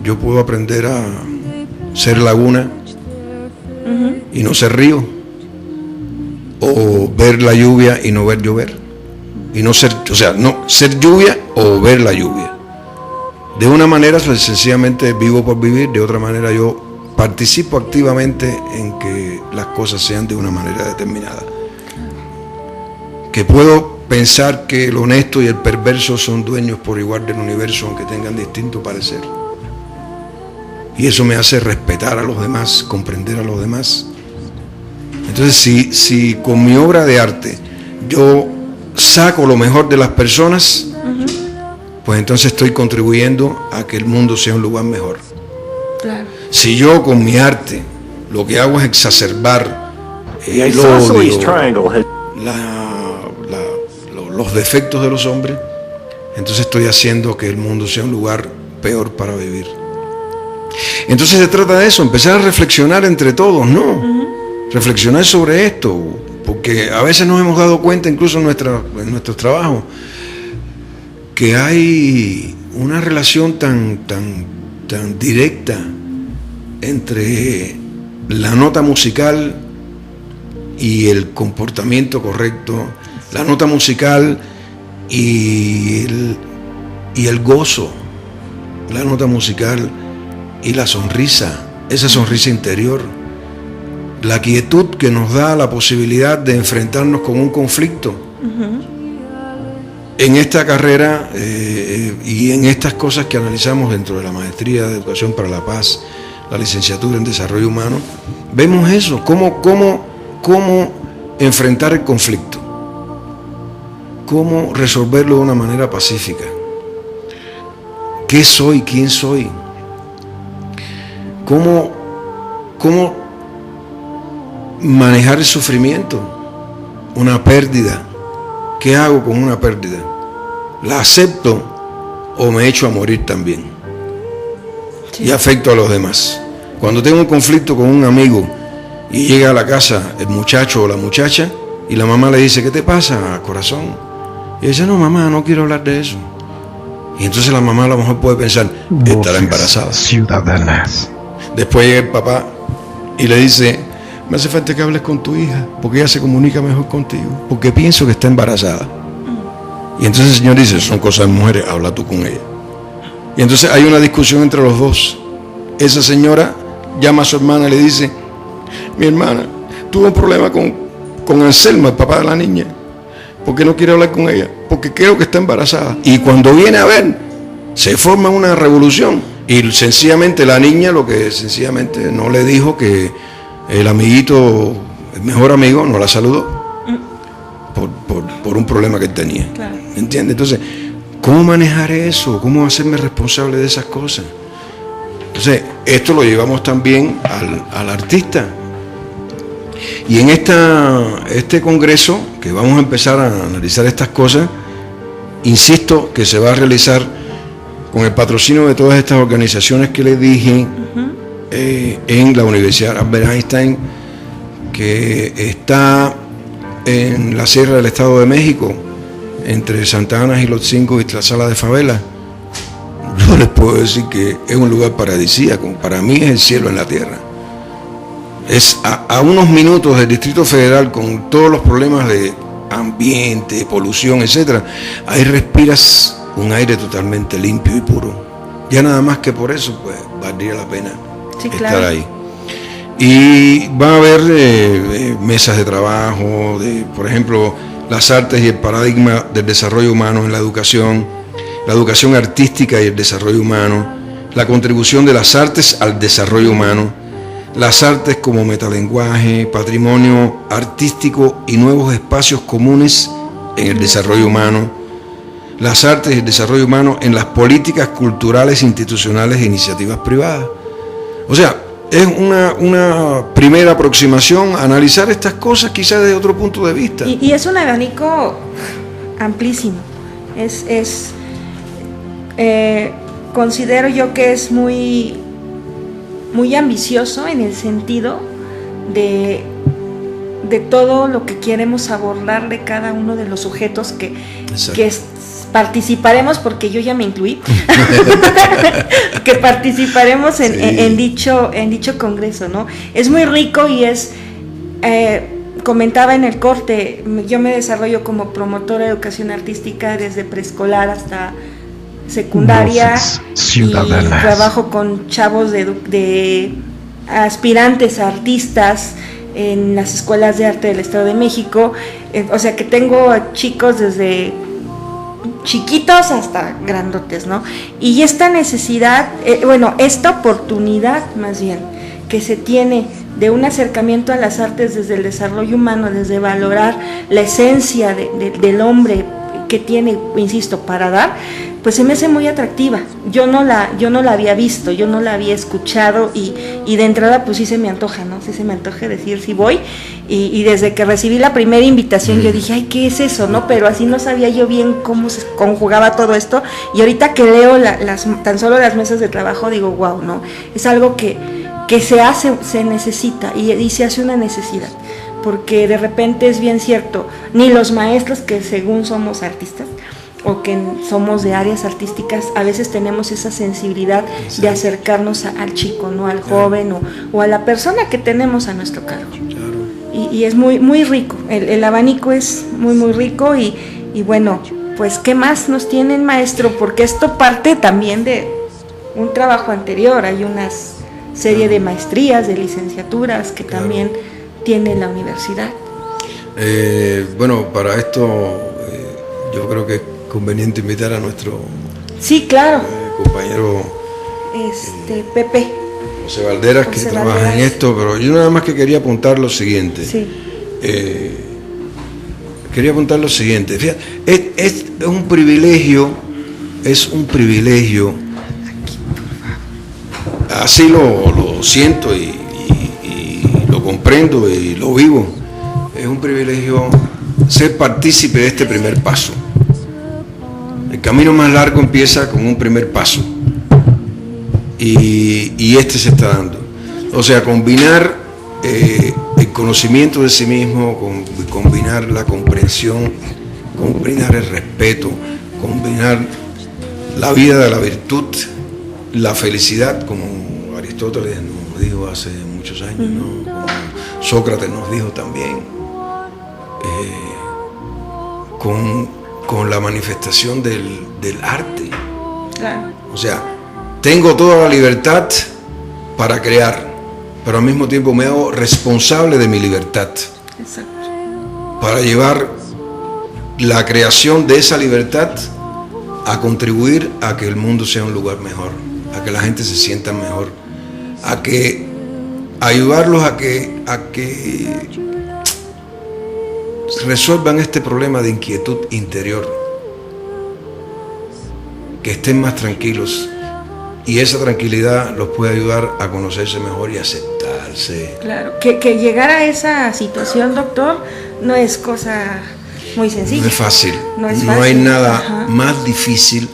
yo puedo aprender a ser laguna y no ser río, o ver la lluvia y no ver llover, y no ser, o sea, no ser lluvia o ver la lluvia. De una manera, pues, sencillamente vivo por vivir; de otra manera, yo participo activamente en que las cosas sean de una manera determinada. Que puedo pensar que el honesto y el perverso son dueños por igual del universo, aunque tengan distinto parecer. Y eso me hace respetar a los demás, comprender a los demás. Entonces, si con mi obra de arte yo saco lo mejor de las personas, pues entonces estoy contribuyendo a que el mundo sea un lugar mejor. Claro. Si yo con mi arte lo que hago es exacerbar el odio, los defectos de los hombres, entonces estoy haciendo que el mundo sea un lugar peor para vivir. Entonces se trata de eso, empezar a reflexionar entre todos, ¿no? Reflexionar sobre esto, porque a veces nos hemos dado cuenta, incluso en nuestros trabajos, que hay una relación tan directa entre la nota musical y el comportamiento correcto, la nota musical y el gozo, la nota musical y la sonrisa, esa sonrisa interior, la quietud que nos da la posibilidad de enfrentarnos con un conflicto. En esta carrera y en estas cosas que analizamos dentro de la maestría de Educación para la Paz, la licenciatura en Desarrollo Humano, vemos eso, cómo enfrentar el conflicto, cómo resolverlo de una manera pacífica. ¿Qué soy? ¿Quién soy? ¿Cómo manejar el sufrimiento? Una pérdida. ¿Qué hago con una pérdida? ¿La acepto o me echo a morir también? Sí. Y afecto a los demás. Cuando tengo un conflicto con un amigo y llega a la casa el muchacho o la muchacha y la mamá le dice: ¿qué te pasa, corazón? Y dice, no, mamá, no quiero hablar de eso. Y entonces la mamá a lo mejor puede pensar, estará embarazada. Ciudadanas. Después llega el papá y le dice, me hace falta que hables con tu hija, porque ella se comunica mejor contigo, porque pienso que está embarazada. Y entonces el Señor dice, son cosas de mujeres, habla tú con ella. Y entonces hay una discusión entre los dos. Esa señora llama a su hermana y le dice, mi hermana tuvo un problema con Anselmo, el papá de la niña, porque no quiere hablar con ella, porque creo que está embarazada. Y cuando viene a ver, se forma una revolución. Y sencillamente la niña lo que sencillamente no le dijo que el amiguito, el mejor amigo, no la saludó por un problema que él tenía. Claro. ¿Entiendes? Entonces, ¿cómo manejar eso? ¿Cómo hacerme responsable de esas cosas? Entonces, esto lo llevamos también al artista. Y en este congreso, que vamos a empezar a analizar estas cosas, insisto que se va a realizar con el patrocinio de todas estas organizaciones que les dije, en la Universidad Albert Einstein, que está en la Sierra del Estado de México, entre Santa Ana y Los Cinco y la Sala de Favela. Yo les puedo decir que es un lugar paradisíaco. Para mí es el cielo en la tierra. Es a unos minutos del Distrito Federal, con todos los problemas de ambiente, polución, etcétera. Ahí respiras un aire totalmente limpio y puro. Ya nada más que por eso, pues, valdría la pena estar ahí. Y va a haber mesas de trabajo, por ejemplo, las artes y el paradigma del desarrollo humano en la educación artística y el desarrollo humano, la contribución de las artes al desarrollo humano, las artes como metalenguaje, patrimonio artístico y nuevos espacios comunes en el desarrollo humano, las artes y el desarrollo humano en las políticas culturales, institucionales e iniciativas privadas. O sea, es una primera aproximación a analizar estas cosas quizás desde otro punto de vista. Y es un abanico amplísimo. Considero yo que es muy ambicioso en el sentido de todo lo que queremos abordar de cada uno de los sujetos que participaremos, porque yo ya me incluí, que participaremos en dicho congreso, ¿no? Es muy rico y comentaba en el corte, yo me desarrollo como promotora de educación artística desde preescolar hasta secundaria, y trabajo con chavos de aspirantes a artistas en las escuelas de arte del Estado de México, o sea que tengo chicos desde chiquitos hasta grandotes, ¿no? Y esta necesidad, esta oportunidad más bien que se tiene de un acercamiento a las artes desde el desarrollo humano, desde valorar la esencia del hombre que tiene, insisto, para dar, pues se me hace muy atractiva. Yo no la había visto, yo no la había escuchado y de entrada pues sí se me antoja, ¿no? Sí se me antoja decir sí voy, y desde que recibí la primera invitación yo dije, ay, ¿qué es eso, no? Pero así no sabía yo bien cómo se conjugaba todo esto, y ahorita que leo tan solo las mesas de trabajo digo, wow, ¿no? Es algo que se necesita y se hace una necesidad, porque de repente es bien cierto, ni los maestros que según somos artistas o que somos de áreas artísticas, a veces tenemos esa sensibilidad de acercarnos al chico, ¿no? Al joven o a la persona que tenemos a nuestro cargo. Y es muy, muy rico, el abanico es muy, muy rico y bueno, pues ¿qué más nos tiene el maestro? Porque esto parte también de un trabajo anterior, hay una serie de maestrías, de licenciaturas que también tiene la universidad. Bueno, para esto yo creo que es conveniente invitar a nuestro compañero Pepe José Valderas, que trabaja en esto, pero yo nada más que quería apuntar lo siguiente. Fíjate, es un privilegio, así lo siento y lo comprendo y lo vivo. Es un privilegio ser partícipe de este primer paso. El camino más largo empieza con un primer paso y este se está dando. O sea, combinar el conocimiento de sí mismo, combinar la comprensión, combinar el respeto, combinar la vida de la virtud, la felicidad, como Aristóteles nos dijo hace muchos años, ¿no? Como Sócrates nos dijo también, con la manifestación del arte. Claro. O sea, tengo toda la libertad para crear, pero al mismo tiempo me hago responsable de mi libertad. Exacto. Para llevar la creación de esa libertad a contribuir a que el mundo sea un lugar mejor, a que la gente se sienta mejor, a que ayudarlos a que resuelvan este problema de inquietud interior, que estén más tranquilos, y esa tranquilidad los puede ayudar a conocerse mejor y aceptarse. Claro, que llegar a esa situación, doctor, no es cosa muy sencilla. No es fácil. No hay nada más difícil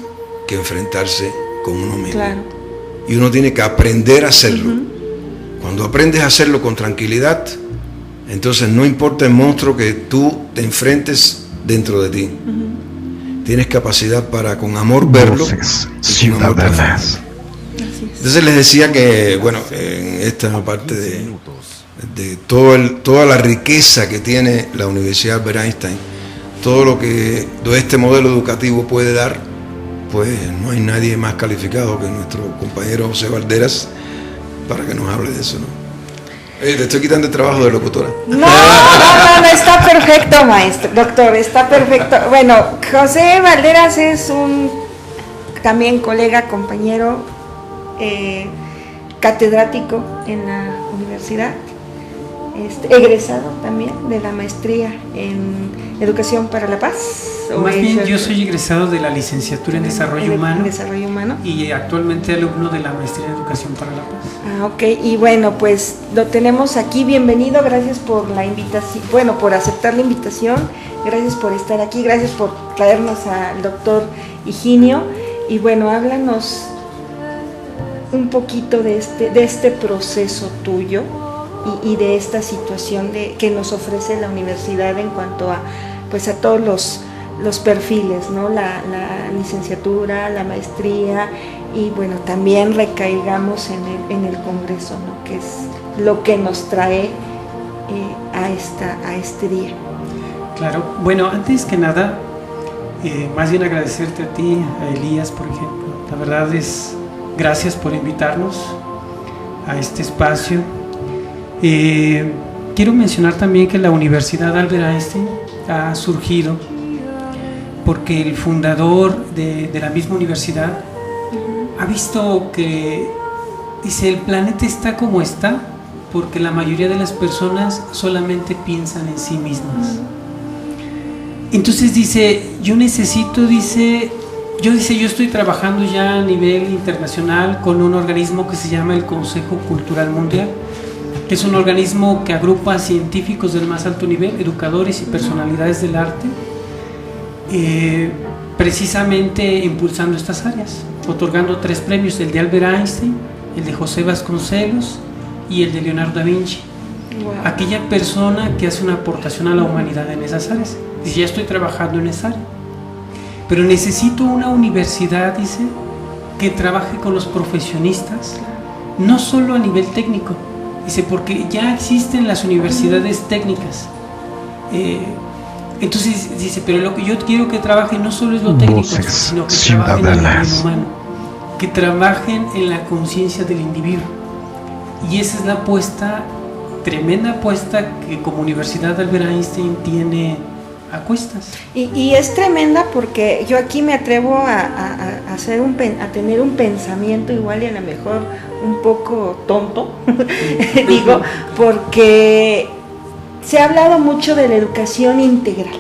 que enfrentarse con uno mismo. Claro. Y uno tiene que aprender a hacerlo. Cuando aprendes a hacerlo con tranquilidad, entonces no importa el monstruo que tú te enfrentes dentro de ti. Tienes capacidad para con amor verlo. Voces ciudadanas. Entonces les decía que, bueno, en esta parte de toda la riqueza que tiene la Universidad Albert Einstein, todo lo que este modelo educativo puede dar, pues no hay nadie más calificado que nuestro compañero José Valderas para que nos hable de eso, ¿no? Te estoy quitando el trabajo de locutora. No, está perfecto, maestro, doctor, está perfecto. Bueno, José Valderas es un también colega, compañero, catedrático en la universidad, egresado también de la maestría en Educación para la Paz. Más bien, yo soy egresado de la licenciatura en Desarrollo Humano y actualmente alumno de la maestría en Educación para la Paz. Ah, ok, y bueno, pues lo tenemos aquí, bienvenido, gracias por la invitación, bueno, por aceptar la invitación, gracias por estar aquí, gracias por traernos al doctor Higinio, y bueno, háblanos un poquito de este proceso tuyo y de esta situación que nos ofrece la universidad en cuanto a todos los perfiles, ¿no? La licenciatura, la maestría, y bueno, también recaigamos en el Congreso, ¿no? Que es lo que nos trae a este día. Claro, bueno, antes que nada, más bien agradecerte a ti, a Elías, por ejemplo. La verdad es, gracias por invitarnos a este espacio. Quiero mencionar también que la Universidad Albert Einstein ha surgido porque el fundador de la misma universidad ha visto que, dice, el planeta está como está porque la mayoría de las personas solamente piensan en sí mismas. Entonces dice, yo estoy trabajando ya a nivel internacional con un organismo que se llama el Consejo Cultural Mundial, que es un organismo que agrupa a científicos del más alto nivel, educadores y personalidades del arte, precisamente impulsando estas áreas, otorgando 3 premios, el de Albert Einstein, el de José Vasconcelos y el de Leonardo da Vinci. Wow. Aquella persona que hace una aportación a la humanidad en esas áreas. Dice, ya estoy trabajando en esa área, pero necesito una universidad, dice, que trabaje con los profesionistas, no solo a nivel técnico, dice, porque ya existen las universidades técnicas. Entonces dice, pero lo que yo quiero que trabajen no solo es lo técnico, sino que trabajen en el nivel humano, que trabajen en la conciencia del individuo. Y esa es la apuesta, tremenda apuesta que como Universidad Albert Einstein tiene a cuestas. Y es tremenda porque yo aquí me atrevo a tener un pensamiento igual y a lo mejor un poco tonto, digo, porque se ha hablado mucho de la educación integral.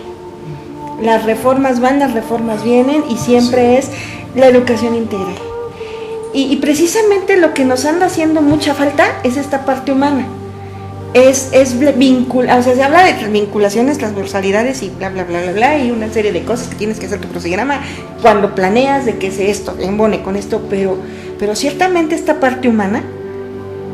Las reformas van, las reformas vienen y siempre es la educación integral. Y precisamente lo que nos anda haciendo mucha falta es esta parte humana. O sea, se habla de vinculaciones, transversalidades y bla, bla, bla, bla, bla, y una serie de cosas que tienes que hacer tu crucigrama cuando planeas de que se esto, embone con esto, pero ciertamente esta parte humana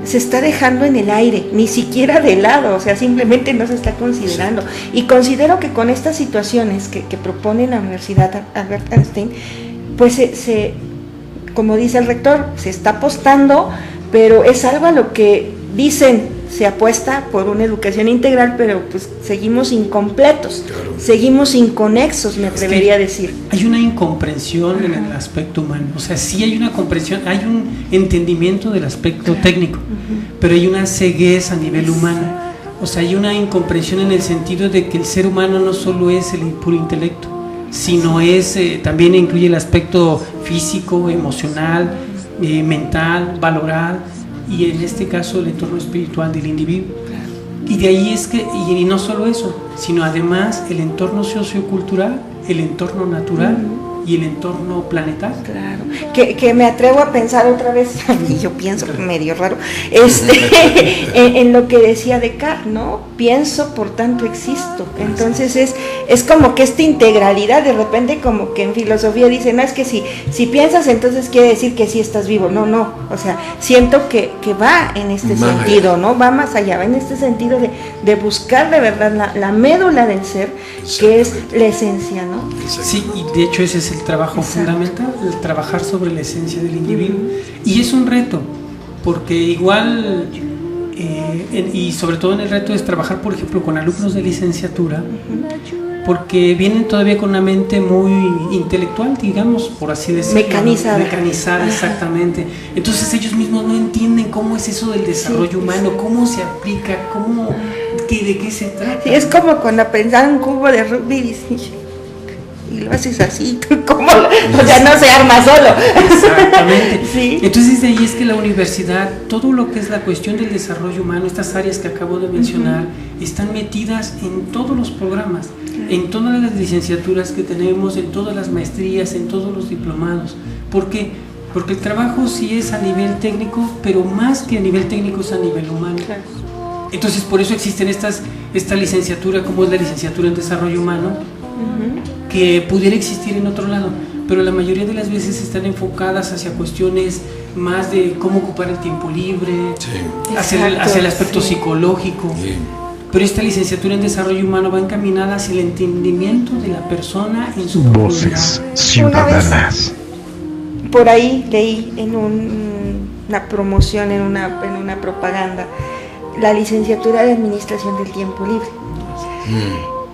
se está dejando en el aire, ni siquiera de lado, o sea, simplemente no se está considerando. Y considero que con estas situaciones que propone la Universidad Albert Einstein, pues como dice el rector, se está apostando, pero es algo a lo que dicen, se apuesta por una educación integral, pero pues seguimos incompletos, seguimos inconexos, me atrevería a decir. Hay una incomprensión en el aspecto humano, o sea, sí hay una comprensión, hay un entendimiento del aspecto técnico, pero hay una ceguez a nivel humano, o sea, hay una incomprensión en el sentido de que el ser humano no solo es el puro intelecto, sino también incluye el aspecto físico, emocional, mental, valoral, y en este caso el entorno espiritual del individuo. Y de ahí es que, y no solo eso, sino además el entorno sociocultural, el entorno natural y el entorno planetario. Claro, que me atrevo a pensar otra vez, y yo pienso medio raro, en lo que decía Descartes, ¿no? Pienso, por tanto existo. Entonces es como que esta integralidad, de repente como que en filosofía dicen, no, es que si piensas, entonces quiere decir que sí estás vivo. No, o sea, siento que va en este sentido, ¿no? Va más allá, va en este sentido de buscar de verdad la médula del ser, que es la esencia, ¿no? Sí, y de hecho ese es el trabajo fundamental, el trabajar sobre la esencia del individuo. Y es un reto, porque igual, y sobre todo en el reto es trabajar, por ejemplo, con alumnos de licenciatura, porque vienen todavía con una mente muy intelectual, digamos, por así decirlo. Mecanizada, exactamente. Entonces ellos mismos no entienden cómo es eso del desarrollo humano, cómo se aplica, de qué se trata. Sí, es como cuando pensar un cubo de rugby y lo haces así, como, o sea, no se arma solo. Exactamente. Sí. Entonces de ahí es que la universidad, todo lo que es la cuestión del desarrollo humano, estas áreas que acabo de mencionar, están metidas en todos los programas, en todas las licenciaturas que tenemos, en todas las maestrías, en todos los diplomados. ¿Por qué? Porque el trabajo sí es a nivel técnico, pero más que a nivel técnico es a nivel humano. Claro. Entonces por eso existen esta licenciatura, como es la licenciatura en desarrollo humano, que pudiera existir en otro lado, pero la mayoría de las veces están enfocadas hacia cuestiones más de cómo ocupar el tiempo libre, hacia el aspecto psicológico. Pero esta licenciatura en desarrollo humano va encaminada hacia el entendimiento de la persona en su Voces ciudadanas. Por ahí leí en una promoción, en una propaganda, la licenciatura de administración del tiempo libre.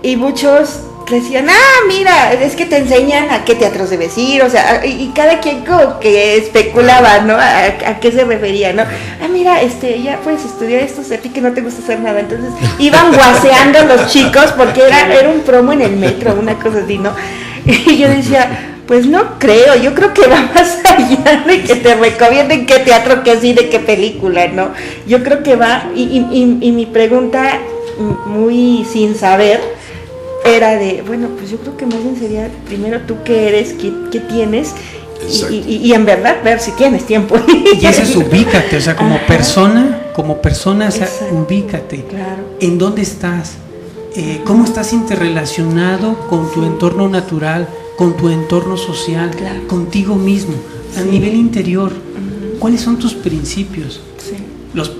Y muchos decían, mira, es que te enseñan a qué teatros debes ir, o sea, y cada quien como que especulaba, ¿no? A qué se refería, ¿no? Mira, ya puedes estudiar esto, a ti que no te gusta hacer nada. Entonces iban guaseando los chicos porque era un promo en el metro, una cosa así, ¿no? Y yo decía, pues no creo, yo creo que va más allá de que te recomienden qué teatro, qué cine, qué película, ¿no? Yo creo que va, y mi pregunta, muy sin saber, era de, bueno, pues yo creo que más bien sería primero tú qué eres, qué tienes, y en verdad ver si tienes tiempo. Y eso es ubícate, o sea, como persona, o sea, ubícate. Claro. ¿En dónde estás? ¿Cómo estás interrelacionado con tu entorno natural, con tu entorno social, contigo mismo, a nivel interior? ¿Cuáles son tus principios?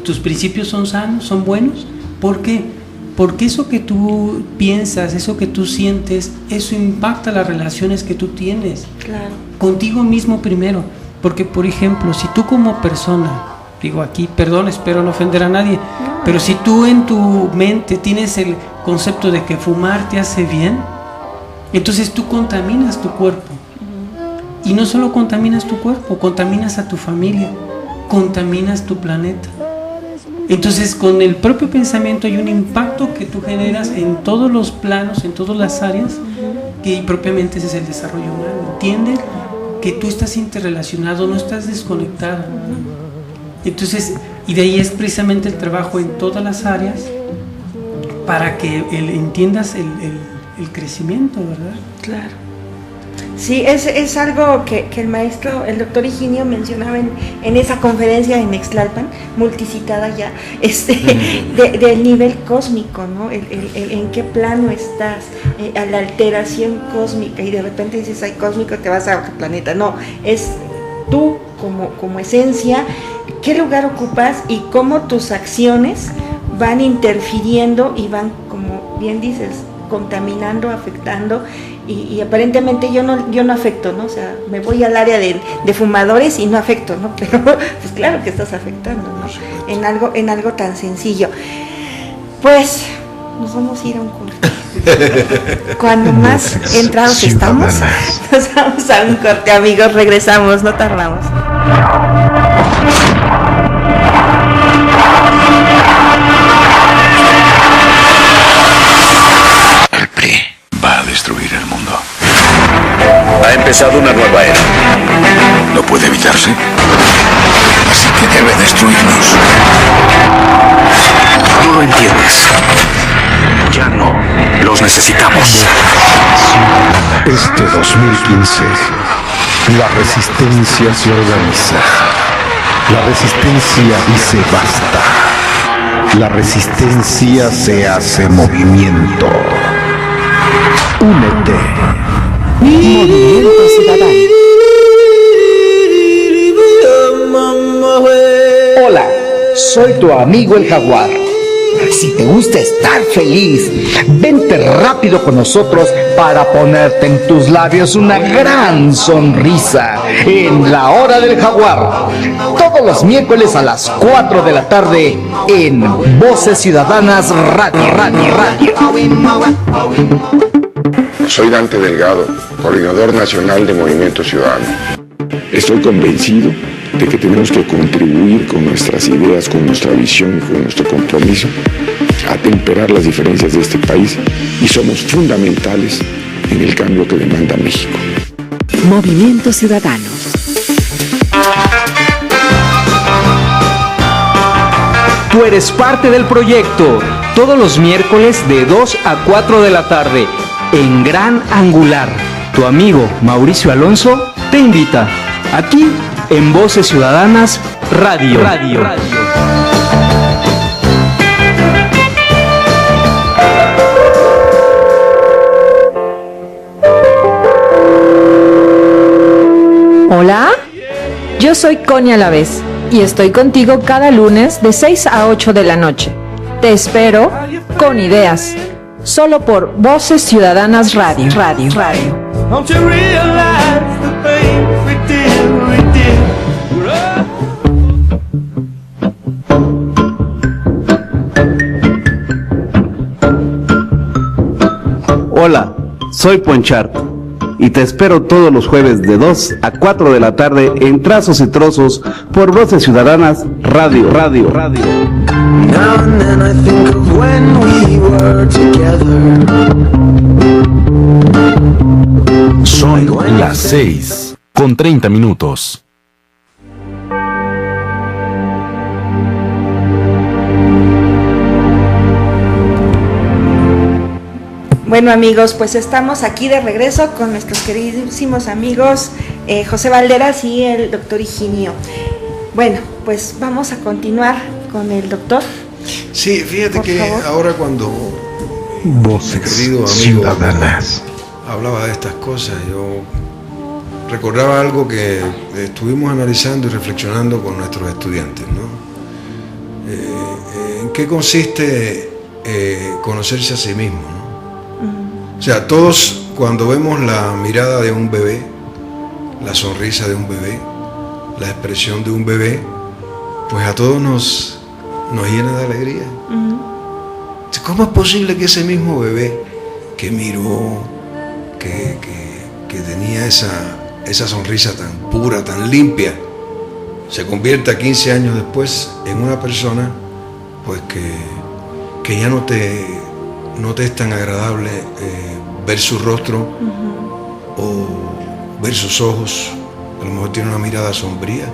¿Tus principios son sanos, son buenos? ¿Por qué? Porque eso que tú piensas, eso que tú sientes, eso impacta las relaciones que tú tienes. Claro. Contigo mismo primero. Porque, por ejemplo, si tú como persona, digo aquí, perdón, espero no ofender a nadie, pero si tú en tu mente tienes el concepto de que fumar te hace bien, entonces tú contaminas tu cuerpo. Y no solo contaminas tu cuerpo, contaminas a tu familia, contaminas tu planeta. Entonces, con el propio pensamiento hay un impacto que tú generas en todos los planos, en todas las áreas, que propiamente ese es el desarrollo humano. Entiende que tú estás interrelacionado, no estás desconectado. Entonces, y de ahí es precisamente el trabajo en todas las áreas para que entiendas el crecimiento, ¿verdad? Claro. Sí, es algo que el maestro, el doctor Higinio mencionaba en esa conferencia en Ixtlalpan, multicitada ya, del nivel cósmico, ¿no? En qué plano estás, a la alteración cósmica, y de repente dices, ay, cósmico, te vas a otro planeta. No, es tú como esencia, qué lugar ocupas y cómo tus acciones van interfiriendo y van, como bien dices, contaminando, afectando, y aparentemente yo no afecto, ¿no? O sea, me voy al área de fumadores y no afecto, ¿no? Pero pues claro que estás afectando, ¿no? En algo tan sencillo. Pues nos vamos a ir a un corte. Cuando más entrados estamos, nos vamos a un corte, amigos. Regresamos, no tardamos. El PRI va a destruir el mundo. Ha empezado una nueva era. No puede evitarse. Así que debe destruirnos. No lo entiendes. Ya no los necesitamos. Este 2015, la resistencia se organiza. La resistencia dice basta. La resistencia se hace movimiento. Únete. Movimiento Ciudadano. Hola, soy tu amigo el Jaguar. Si te gusta estar feliz, vente rápido con nosotros para ponerte en tus labios una gran sonrisa en la hora del Jaguar. Todos los miércoles a las 4 de la tarde en Voces Ciudadanas Radio. Soy Dante Delgado, coordinador nacional de Movimiento Ciudadano. Estoy convencido de que tenemos que contribuir con nuestras ideas, con nuestra visión y con nuestro compromiso a temperar las diferencias de este país, y somos fundamentales en el cambio que demanda México. Movimiento Ciudadano. Tú eres parte del proyecto, todos los miércoles de 2 a 4 de la tarde, en Gran Angular. Tu amigo Mauricio Alonso te invita, aquí en Voces Ciudadanas Radio. Hola, yo soy Conia Lavés y estoy contigo cada lunes de 6 a 8 de la noche. Te espero con ideas, solo por Voces Ciudadanas Radio. Don't you realize the things we did? Hola, soy Ponchart y te espero todos los jueves de 2 a 4 de la tarde en Trazos y Trozos por Voces Ciudadanas Radio. Now and then I think of when we were together. Son las 6:30. Bueno, amigos, pues estamos aquí de regreso con nuestros queridísimos amigos José Valderas y el doctor Higinio. Bueno, pues vamos a continuar con el doctor. Sí, fíjate por que favor. ahora cuando Voces querido amigo Ciudadanas. hablaba de estas cosas, yo recordaba algo que estuvimos analizando y reflexionando con nuestros estudiantes, ¿no? ¿En qué consiste conocerse a sí mismo, ¿no? O sea, todos cuando vemos la mirada de un bebé, la sonrisa de un bebé, la expresión de un bebé, pues a todos nos llena de alegría. ¿Cómo es posible que ese mismo bebé que miró, que tenía esa sonrisa tan pura, tan limpia, se convierta 15 años después en una persona pues que ya no te es tan agradable ver su rostro o ver sus ojos? A lo mejor tiene una mirada sombría,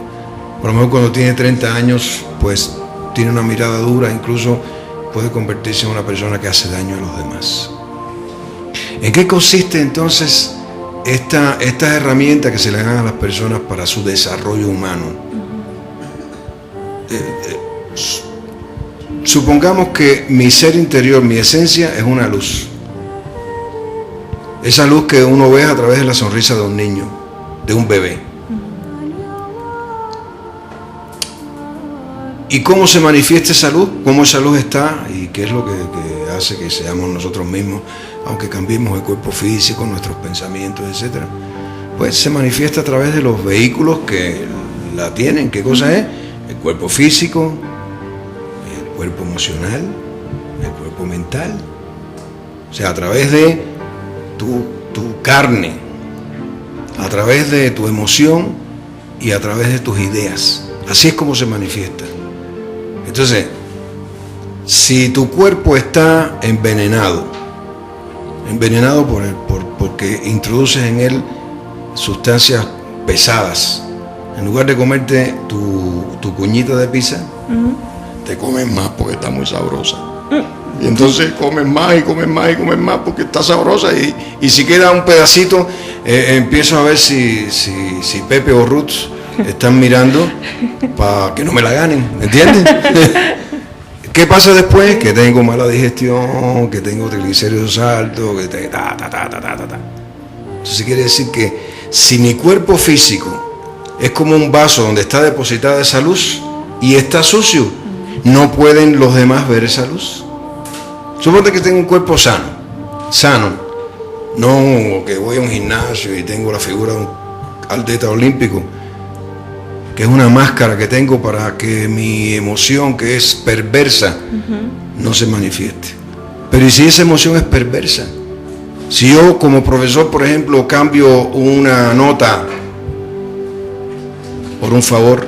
a lo mejor cuando tiene 30 años pues tiene una mirada dura, incluso puede convertirse en una persona que hace daño a los demás. ¿En qué consiste entonces estas herramientas que se le dan a las personas para su desarrollo humano? Supongamos que mi ser interior, mi esencia es una luz. Esa luz que uno ve a través de la sonrisa de un niño, de un bebé. ¿Y cómo se manifiesta esa luz? ¿Cómo esa luz está? ¿Y qué es lo que hace que seamos nosotros mismos, aunque cambiemos el cuerpo físico, nuestros pensamientos, etcétera? Pues se manifiesta a través de los vehículos que la tienen. ¿Qué cosa es? El cuerpo físico, el cuerpo emocional, el cuerpo mental. O sea, a través de tu carne, a través de tu emoción y a través de tus ideas. Así es como se manifiesta. Entonces, si tu cuerpo está envenenado porque introduces en él sustancias pesadas, en lugar de comerte tu cuñita de pizza, te comes más porque está muy sabrosa. Y entonces comes más y comes más y comes más porque está sabrosa, y si queda un pedacito, empiezo a ver si Pepe o Ruth están mirando para que no me la ganen, ¿entiendes? ¿Qué pasa después? Que tengo mala digestión, que tengo triglicéridos altos, que tengo Entonces quiere decir que si mi cuerpo físico es como un vaso donde está depositada esa luz y está sucio, no pueden los demás ver esa luz. Suponte que tengo un cuerpo sano, no que voy a un gimnasio y tengo la figura de un atleta olímpico, que es una máscara que tengo para que mi emoción, que es perversa, no se manifieste. Pero ¿y si esa emoción es perversa? Si yo como profesor, por ejemplo, cambio una nota por un favor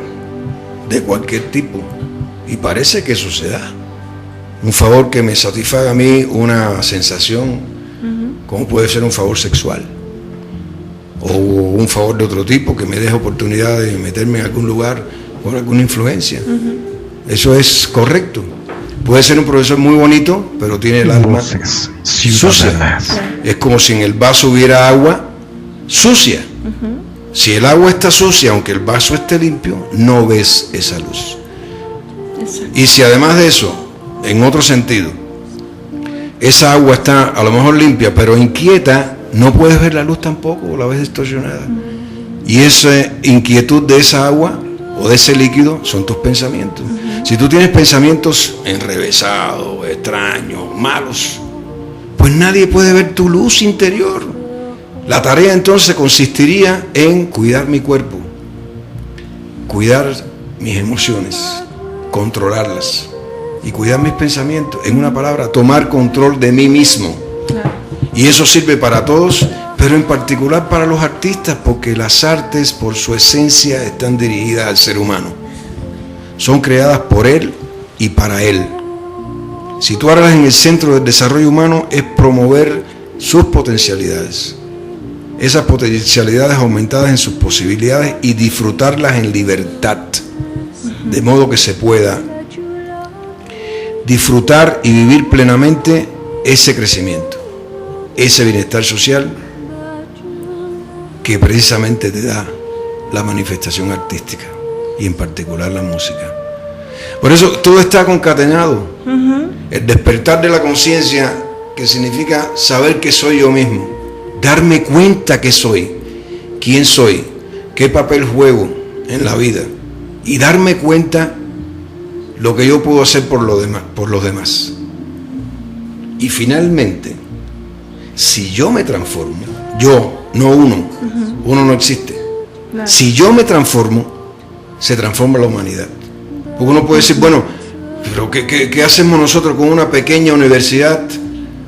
de cualquier tipo, y parece que eso se da, un favor que me satisfaga a mí una sensación, como puede ser un favor sexual, o un favor de otro tipo que me deje oportunidad de meterme en algún lugar por alguna influencia. Eso es correcto. Puede ser un profesor muy bonito, pero tiene el alma sucia. Es como si en el vaso hubiera agua sucia. Si el agua está sucia, aunque el vaso esté limpio, no ves esa luz. Y si además de eso, en otro sentido, esa agua está a lo mejor limpia, pero inquieta, no puedes ver la luz tampoco, la ves distorsionada. Y esa inquietud de esa agua o de ese líquido son tus pensamientos. Si tú tienes pensamientos enrevesados, extraños, malos, pues nadie puede ver tu luz interior. La tarea entonces consistiría en cuidar mi cuerpo, cuidar mis emociones, controlarlas y cuidar mis pensamientos. En una palabra, tomar control de mí mismo. Y eso sirve para todos, pero en particular para los artistas, porque las artes por su esencia están dirigidas al ser humano. Son creadas por él y para él. Situarlas en el centro del desarrollo humano es promover sus potencialidades. Esas potencialidades aumentadas en sus posibilidades y disfrutarlas en libertad. De modo que se pueda disfrutar y vivir plenamente ese crecimiento, ese bienestar social que precisamente te da la manifestación artística y en particular la música. Por eso todo está concatenado. El despertar de la conciencia, que significa saber que soy yo mismo, darme cuenta que soy, quién soy, qué papel juego en la vida y darme cuenta lo que yo puedo hacer por los demás. Y finalmente, si yo me transformo, yo, no uno, uno no existe. Si yo me transformo, se transforma la humanidad. Porque uno puede decir, bueno, pero ¿qué hacemos nosotros con una pequeña universidad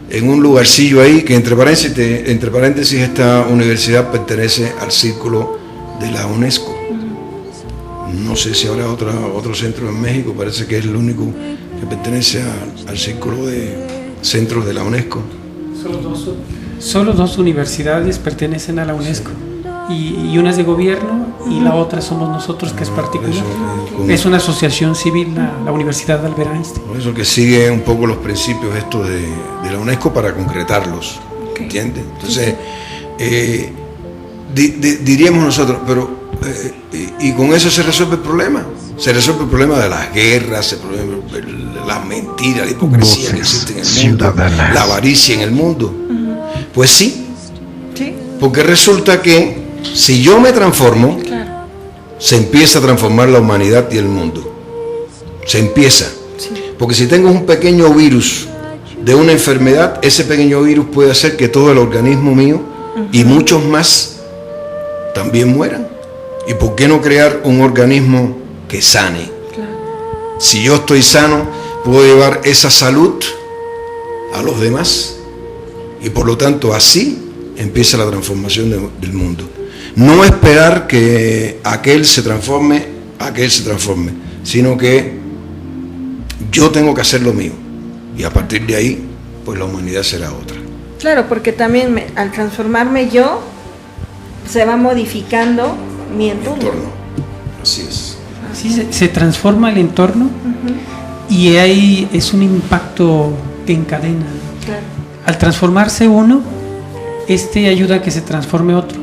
en un lugarcillo ahí, que entre paréntesis esta universidad pertenece al círculo de la UNESCO? No sé si habrá otro centro en México, parece que es el único que pertenece al círculo de centros de la UNESCO. Solo dos universidades pertenecen a la UNESCO, y una es de gobierno y la otra somos nosotros, que es particular. Es una asociación civil, la Universidad de Albert Einstein. Por eso que sigue un poco los principios estos de la UNESCO para concretarlos, ¿entiendes? Entonces, diríamos nosotros, pero y con eso se resuelve el problema. Se resuelve el problema de las guerras, las mentiras, la hipocresía que existe en el mundo, la avaricia en el mundo. Pues sí, porque resulta que si yo me transformo, se empieza a transformar la humanidad y el mundo. se empieza. Porque si tengo un pequeño virus de una enfermedad, ese pequeño virus puede hacer que todo el organismo mío y muchos más también mueran. ¿Y por qué no crear un organismo que sane? Claro. Si yo estoy sano, puedo llevar esa salud a los demás. Y por lo tanto, así empieza la transformación del mundo. No esperar que aquel se transforme, sino que yo tengo que hacer lo mío. Y a partir de ahí, pues la humanidad será otra. Claro, porque también al transformarme yo, se va modificando mi entorno. Así es. Sí, se transforma el entorno y ahí es un impacto que encadena. Claro. Al transformarse uno, ayuda a que se transforme otro,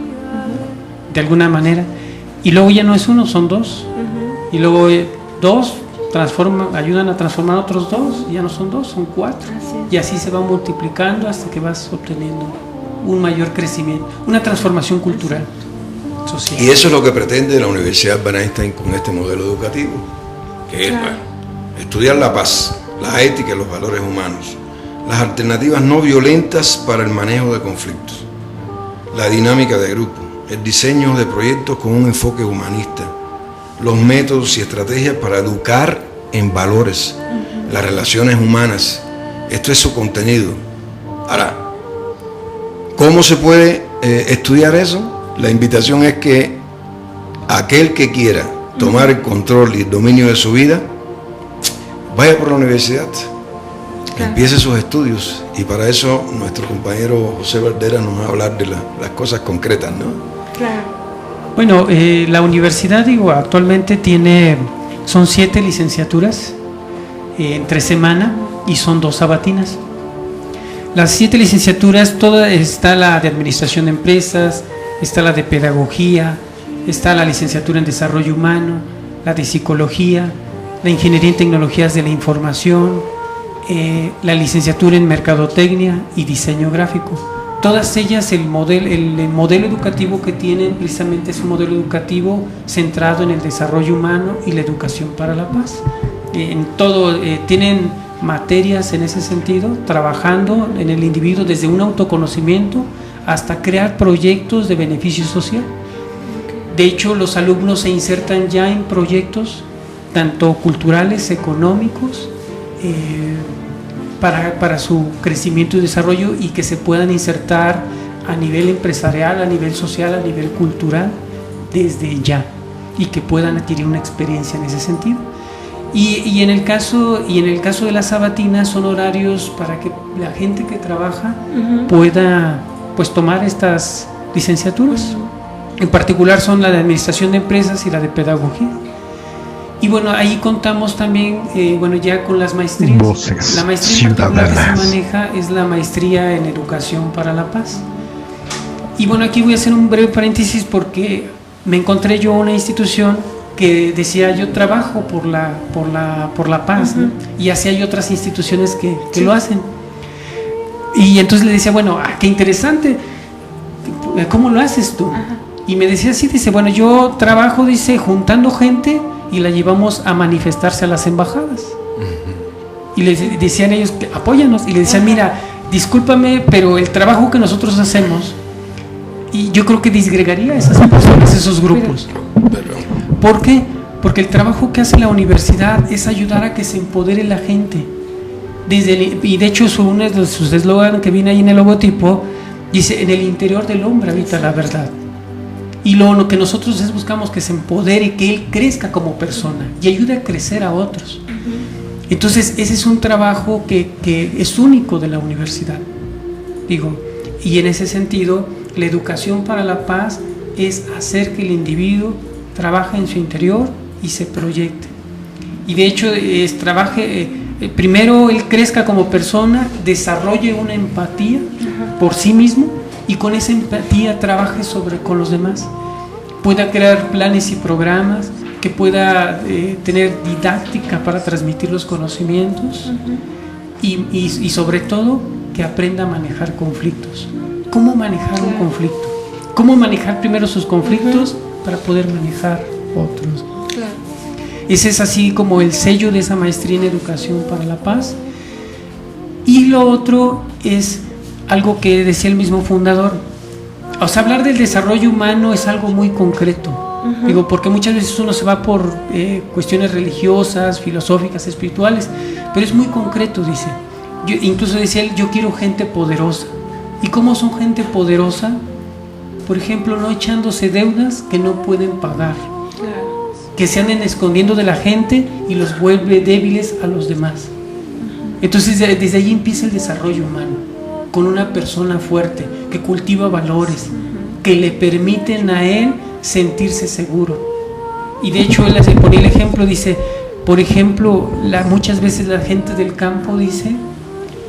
de alguna manera. Y luego ya no es uno, son dos. Y luego dos ayudan a transformar otros dos, ya no son dos, son cuatro. Y así se va multiplicando hasta que vas obteniendo un mayor crecimiento, una transformación cultural, social. Y eso es lo que pretende la Universidad Albert Einstein con este modelo educativo, que es estudiar la paz, la ética y los valores humanos, las alternativas no violentas para el manejo de conflictos, la dinámica de grupo, el diseño de proyectos con un enfoque humanista, los métodos y estrategias para educar en valores, las relaciones humanas. Esto es su contenido. Ahora, ¿cómo se puede estudiar eso? La invitación es que aquel que quiera tomar el control y el dominio de su vida, vaya por la universidad, empiece sus estudios, y para eso nuestro compañero José Valderas nos va a hablar de las cosas concretas, ¿no? Claro. Bueno, la universidad, actualmente son 7 licenciaturas entre semana y son 2 sabatinas. Las 7 licenciaturas, está la de Administración de Empresas, está la de Pedagogía, está la licenciatura en Desarrollo Humano, la de Psicología, la Ingeniería en Tecnologías de la Información, la licenciatura en Mercadotecnia y Diseño Gráfico. Todas ellas, el modelo educativo que tienen precisamente es un modelo educativo centrado en el desarrollo humano y la educación para la paz. En todo, tienen materias en ese sentido, trabajando en el individuo desde un autoconocimiento hasta crear proyectos de beneficio social. De hecho, los alumnos se insertan ya en proyectos tanto culturales, económicos, para su crecimiento y desarrollo, y que se puedan insertar a nivel empresarial, a nivel social, a nivel cultural desde ya, y que puedan adquirir una experiencia en ese sentido. Y en el caso de las sabatinas, son horarios para que la gente que trabaja pueda pues tomar estas licenciaturas. En particular son la de Administración de Empresas y la de Pedagogía. Y bueno, ahí contamos también, ya con las maestrías. Voces la maestría ciudadanas. que se maneja es la maestría en Educación para la Paz. Y bueno, aquí voy a hacer un breve paréntesis porque me encontré yo una institución que decía: yo trabajo por la paz, ¿no? Y así hay otras instituciones que lo hacen. Y entonces le decía, bueno, qué interesante, ¿cómo lo haces tú? Y me decía así, dice, bueno, yo trabajo, dice, juntando gente y la llevamos a manifestarse a las embajadas. Y les decían ellos, apóyanos. Y le decían, mira, discúlpame, pero el trabajo que nosotros hacemos, y yo creo que disgregaría a esas personas, esos grupos. ¿Por qué? Porque el trabajo que hace la universidad es ayudar a que se empodere la gente. Y de hecho, uno de sus eslogan que viene ahí en el logotipo dice: en el interior del hombre habita la verdad. Y lo que nosotros buscamos que se empodere, que él crezca como persona y ayude a crecer a otros. Entonces, ese es un trabajo que es único de la universidad. Y en ese sentido, la educación para la paz es hacer que el individuo trabaje en su interior y se proyecte. Y de hecho, primero él crezca como persona, desarrolle una empatía por sí mismo, y con esa empatía trabaje con los demás, pueda crear planes y programas, que pueda tener didáctica para transmitir los conocimientos, y sobre todo que aprenda a manejar conflictos. ¿Cómo manejar un conflicto? ¿Cómo manejar primero sus conflictos para poder manejar otros? Ese es así como el sello de esa maestría en educación para la paz. Y lo otro es algo que decía el mismo fundador. O sea, hablar del desarrollo humano es algo muy concreto. Digo, porque muchas veces uno se va por cuestiones religiosas, filosóficas, espirituales, pero es muy concreto, dice. Incluso decía él, yo quiero gente poderosa. ¿Y cómo son gente poderosa? Por ejemplo, no echándose deudas que no pueden pagar. Claro. Que se anden escondiendo de la gente y los vuelve débiles a los demás. Entonces, desde ahí empieza el desarrollo humano, con una persona fuerte, que cultiva valores, que le permiten a él sentirse seguro. Y de hecho, él ponía el ejemplo, dice, por ejemplo, muchas veces la gente del campo, dice,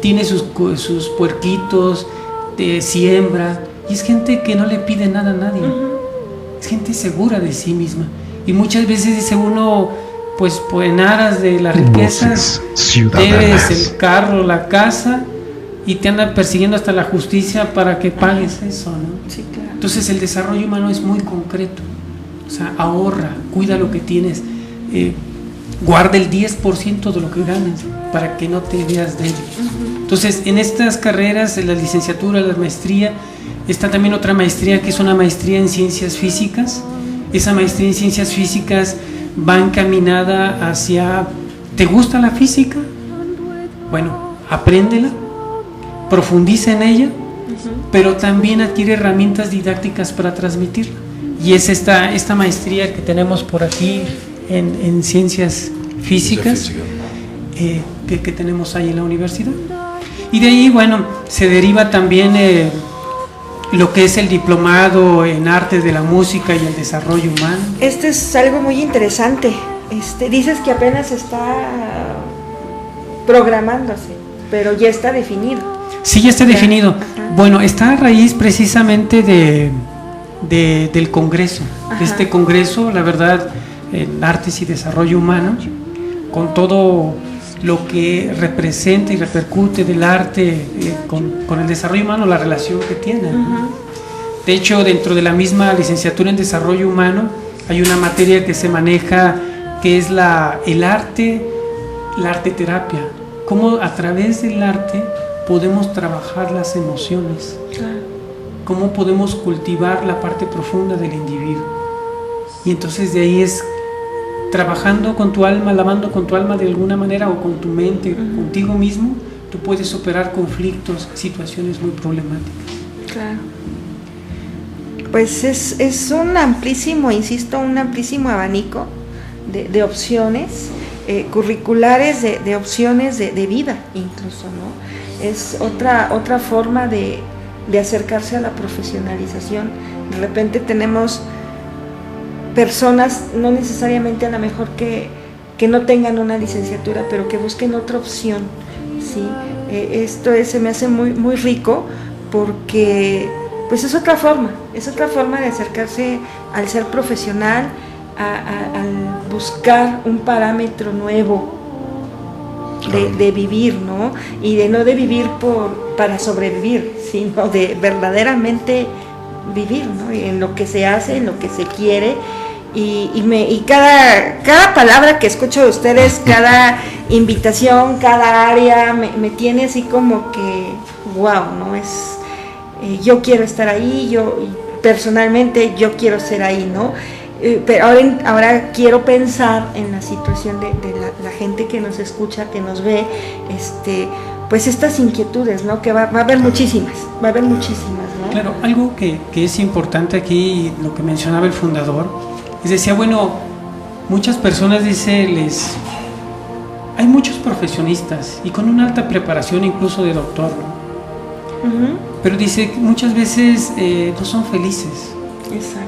tiene sus puerquitos, siembra, y es gente que no le pide nada a nadie. Es gente segura de sí misma. Y muchas veces dice uno, pues en aras de las riquezas, debes el carro, la casa, y te anda persiguiendo hasta la justicia para que pagues eso, ¿no? Sí, claro. Entonces el desarrollo humano es muy concreto. O sea, ahorra, cuida lo que tienes, guarda el 10% de lo que ganas para que no te veas débil. Entonces, en estas carreras, en la licenciatura, la maestría, está también otra maestría que es una maestría en ciencias físicas. Esa maestría en ciencias físicas va encaminada hacia, ¿te gusta la física? Bueno, apréndela, profundiza en ella, pero también adquiere herramientas didácticas para transmitirla. Y es esta maestría que tenemos por aquí en ciencias físicas, que tenemos ahí en la universidad. Y de ahí, bueno, se deriva también lo que es el diplomado en artes de la música y el desarrollo humano. Este es algo muy interesante. Dices que apenas está programándose, pero ya está definido. Sí, ya está definido. Bueno, está a raíz precisamente del Congreso. De este Congreso, la verdad, en Artes y Desarrollo Humano, con todo lo que representa y repercute del arte con el desarrollo humano, la relación que tiene. De hecho, dentro de la misma licenciatura en Desarrollo Humano hay una materia que se maneja que es la arte terapia. Cómo a través del arte podemos trabajar las emociones, cómo podemos cultivar la parte profunda del individuo. Y entonces de ahí es trabajando con tu alma, lavando con tu alma de alguna manera, o con tu mente, contigo mismo, tú puedes superar conflictos, situaciones muy problemáticas. Claro. Pues es un amplísimo, insisto, un amplísimo abanico de opciones curriculares, de opciones de vida incluso, ¿no? Es otra forma de acercarse a la profesionalización. De repente tenemos personas, no necesariamente a lo mejor que no tengan una licenciatura, pero que busquen otra opción, ¿sí? Esto se me hace muy, muy rico, porque pues es otra forma de acercarse al ser profesional, al buscar un parámetro nuevo de vivir, ¿no? Y de vivir para sobrevivir, sino de verdaderamente vivir, ¿no? En lo que se hace, en lo que se quiere. Y cada palabra que escucho de ustedes, cada invitación, cada área, me tiene así como que wow, ¿no? Yo quiero estar ahí, personalmente yo quiero ser ahí, ¿no? Pero ahora quiero pensar en la situación de la gente que nos escucha, que nos ve, pues estas inquietudes, ¿no? Que va a haber muchísimas, ¿no? Claro, algo que es importante aquí, lo que mencionaba el fundador, decía, bueno, muchas personas, hay muchos profesionistas y con una alta preparación incluso de doctor, ¿no? Pero dice que muchas veces no son felices. Exacto.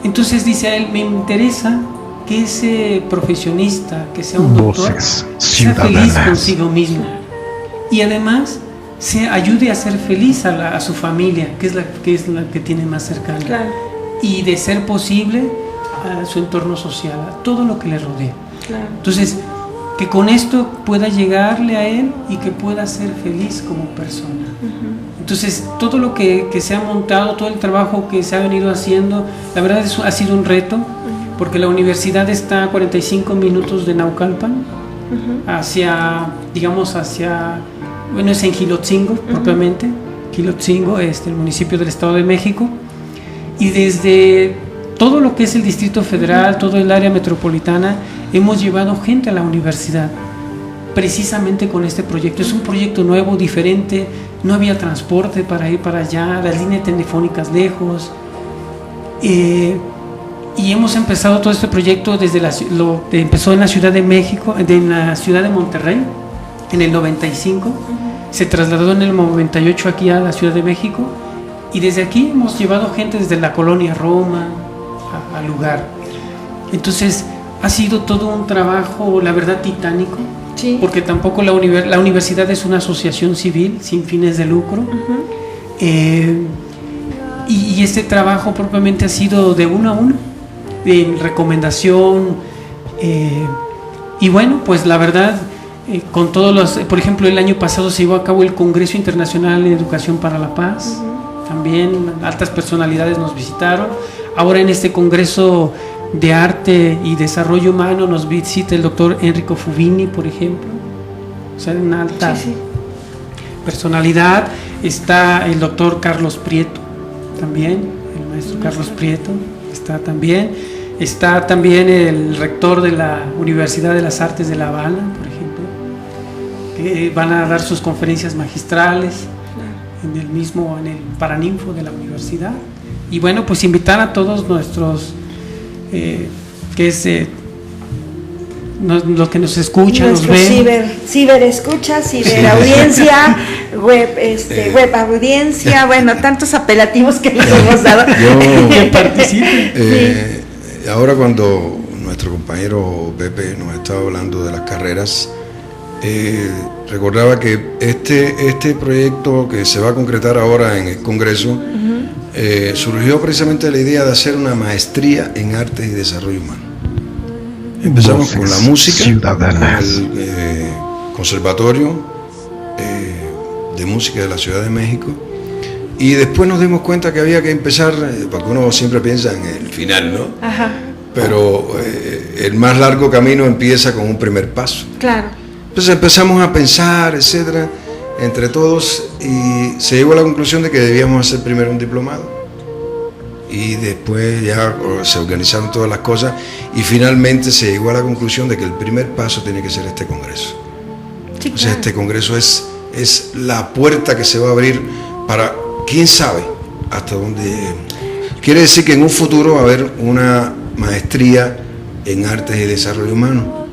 Entonces dice a él, me interesa que ese profesionista, que sea un doctor, sea feliz consigo mismo y además se ayude a ser feliz a su familia, que es la que tiene más cercana, claro. Y de ser posible a su entorno social, a todo lo que le rodea. Claro. Entonces, que con esto pueda llegarle a él y que pueda ser feliz como persona. Entonces, todo lo que se ha montado, todo el trabajo que se ha venido haciendo, la verdad ha sido un reto, porque la universidad está a 45 minutos de Naucalpan, bueno, es en Gilotzingo propiamente, Gilotzingo, el municipio del Estado de México, y desde todo lo que es el Distrito Federal, todo el área metropolitana, hemos llevado gente a la universidad, precisamente con este proyecto. Es un proyecto nuevo, diferente, no había transporte para ir para allá, las líneas telefónicas lejos, y hemos empezado todo este proyecto empezó en la Ciudad de México, en la ciudad de Monterrey, en el 95, se trasladó en el 98 aquí a la Ciudad de México, y desde aquí hemos llevado gente desde la colonia Roma al lugar. Entonces ha sido todo un trabajo, la verdad, titánico, sí, porque tampoco la universidad es una asociación civil sin fines de lucro, y este trabajo propiamente ha sido de uno a uno, de recomendación, y bueno, pues la verdad, con todos los, por ejemplo, el año pasado se llevó a cabo el Congreso Internacional de Educación para la Paz, también altas personalidades nos visitaron. Ahora en este Congreso de Arte y Desarrollo Humano nos visita el doctor Enrico Fubini, por ejemplo, o sea, una alta personalidad. Está el doctor Carlos Prieto también, el maestro Carlos Prieto está también el rector de la Universidad de las Artes de La Habana, por ejemplo, que van a dar sus conferencias magistrales en el Paraninfo de la universidad. Y bueno, pues invitar a todos nuestros los que nos escuchan, nos ven, ciberescuchas, ciberaudiencia, web audiencia, bueno, tantos apelativos que les hemos dado. Que participen. Ahora cuando nuestro compañero Pepe nos estaba hablando de las carreras, recordaba que este proyecto que se va a concretar ahora en el Congreso surgió precisamente la idea de hacer una maestría en Artes y Desarrollo Humano. Empezamos con la música, el Conservatorio de Música de la Ciudad de México, y después nos dimos cuenta que había que empezar, porque uno siempre piensa en el final, ¿no? Ajá. Pero el más largo camino empieza con un primer paso. Claro. Entonces empezamos a pensar, etcétera, entre todos, y se llegó a la conclusión de que debíamos hacer primero un diplomado. Y después ya se organizaron todas las cosas y finalmente se llegó a la conclusión de que el primer paso tiene que ser este congreso. Sí, claro. O sea, este congreso es la puerta que se va a abrir para, quién sabe, hasta dónde lleguemos. Quiere decir que en un futuro va a haber una maestría en Artes y Desarrollo Humano,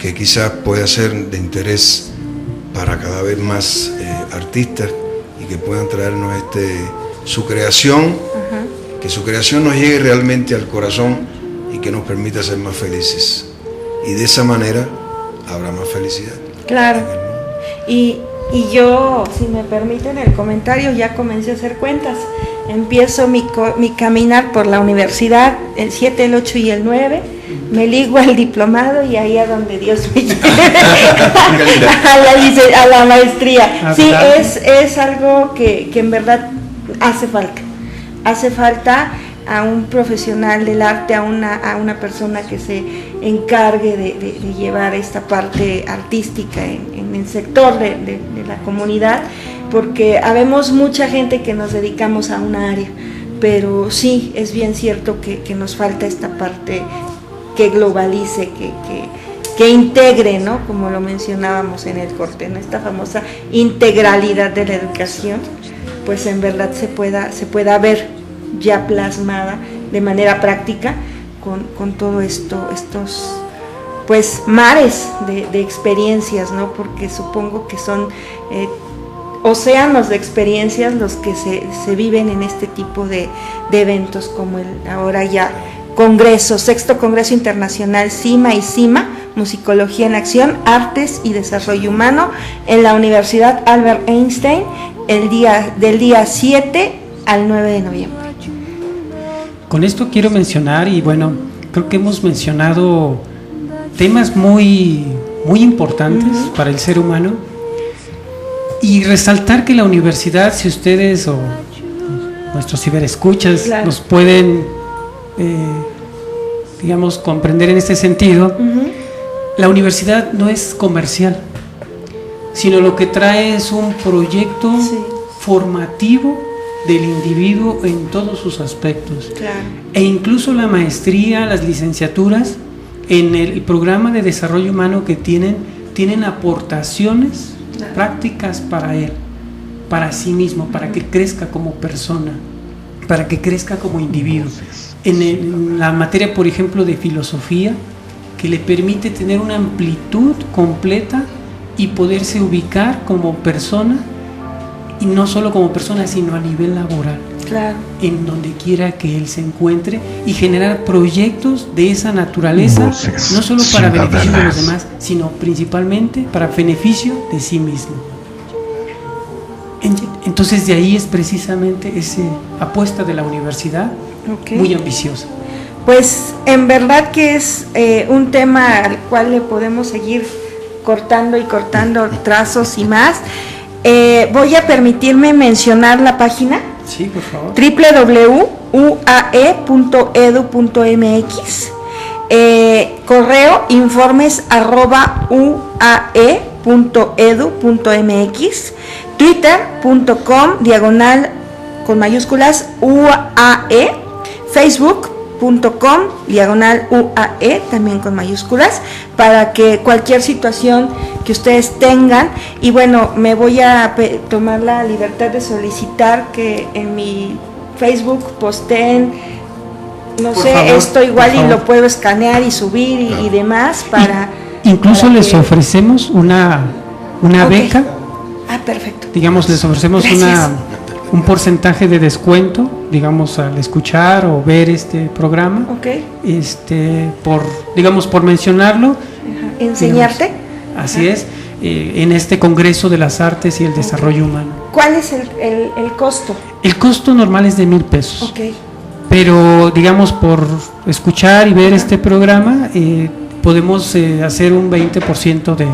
que quizás pueda ser de interés para cada vez más artistas y que puedan traernos su creación, que su creación nos llegue realmente al corazón y que nos permita ser más felices. Y de esa manera habrá más felicidad. Claro. Y yo, si me permiten el comentario, ya comencé a hacer cuentas. Empiezo mi caminar por la universidad, el 7, el 8 y el 9, me ligo al diplomado y ahí a donde Dios me lleve, a la maestría. Sí, es algo que en verdad hace falta a un profesional del arte, a una persona que se encargue de llevar esta parte artística en el sector de la comunidad, porque habemos mucha gente que nos dedicamos a una área, pero sí, es bien cierto que nos falta esta parte que globalice, que integre, ¿no? Como lo mencionábamos en el corte, en esta famosa integralidad de la educación, pues en verdad se pueda ver ya plasmada de manera práctica con todo estos pues mares de experiencias, ¿no? Porque supongo que son océanos de experiencias los que se viven en este tipo de eventos, como el ahora ya Congreso, Sexto Congreso Internacional CIMA y CIMA, Musicología en Acción, Artes y Desarrollo Humano, en la Universidad Albert Einstein, del día 7 al 9 de noviembre. Con esto quiero mencionar, y bueno, creo que hemos mencionado temas muy, muy importantes para el ser humano, y resaltar que la universidad, si ustedes o nuestros ciberescuchas nos pueden digamos, comprender en este sentido, la universidad no es comercial, sino lo que trae es un proyecto formativo del individuo en todos sus aspectos. Claro. E incluso la maestría, las licenciaturas, en el programa de desarrollo humano que tienen aportaciones prácticas para él, para sí mismo, para que crezca como persona, para que crezca como individuo. En la materia, por ejemplo, de filosofía, que le permite tener una amplitud completa y poderse ubicar como persona, y no solo como persona, sino a nivel laboral. Claro. En donde quiera que él se encuentre, y generar proyectos de esa naturaleza, no solo para beneficio de los demás, sino principalmente para beneficio de sí mismo. Entonces de ahí es precisamente esa apuesta de la universidad, muy ambiciosa. Pues en verdad que es un tema al cual le podemos seguir cortando y cortando trazos y más. Voy a permitirme mencionar la página. Sí, por favor. www.uae.edu.mx, correo informes@uae.edu.mx, twitter.com/ con mayúsculas UAE, facebook.com/UAE también con mayúsculas, para que cualquier situación que ustedes tengan, y bueno, me voy a tomar la libertad de solicitar que en mi Facebook posteen, no sé, favor, esto igual y lo puedo escanear y subir y demás para... Incluso les ofrecemos una beca. Ah, perfecto. Digamos, les ofrecemos un porcentaje de descuento, digamos, al escuchar o ver este programa. Por mencionarlo. Enseñarte. Digamos, así es, en este Congreso de las Artes y el Desarrollo Humano. ¿Cuál es el costo? El costo normal es de 1,000 pesos. Okay. Pero, digamos, por escuchar y ver este programa, podemos hacer un 20% de...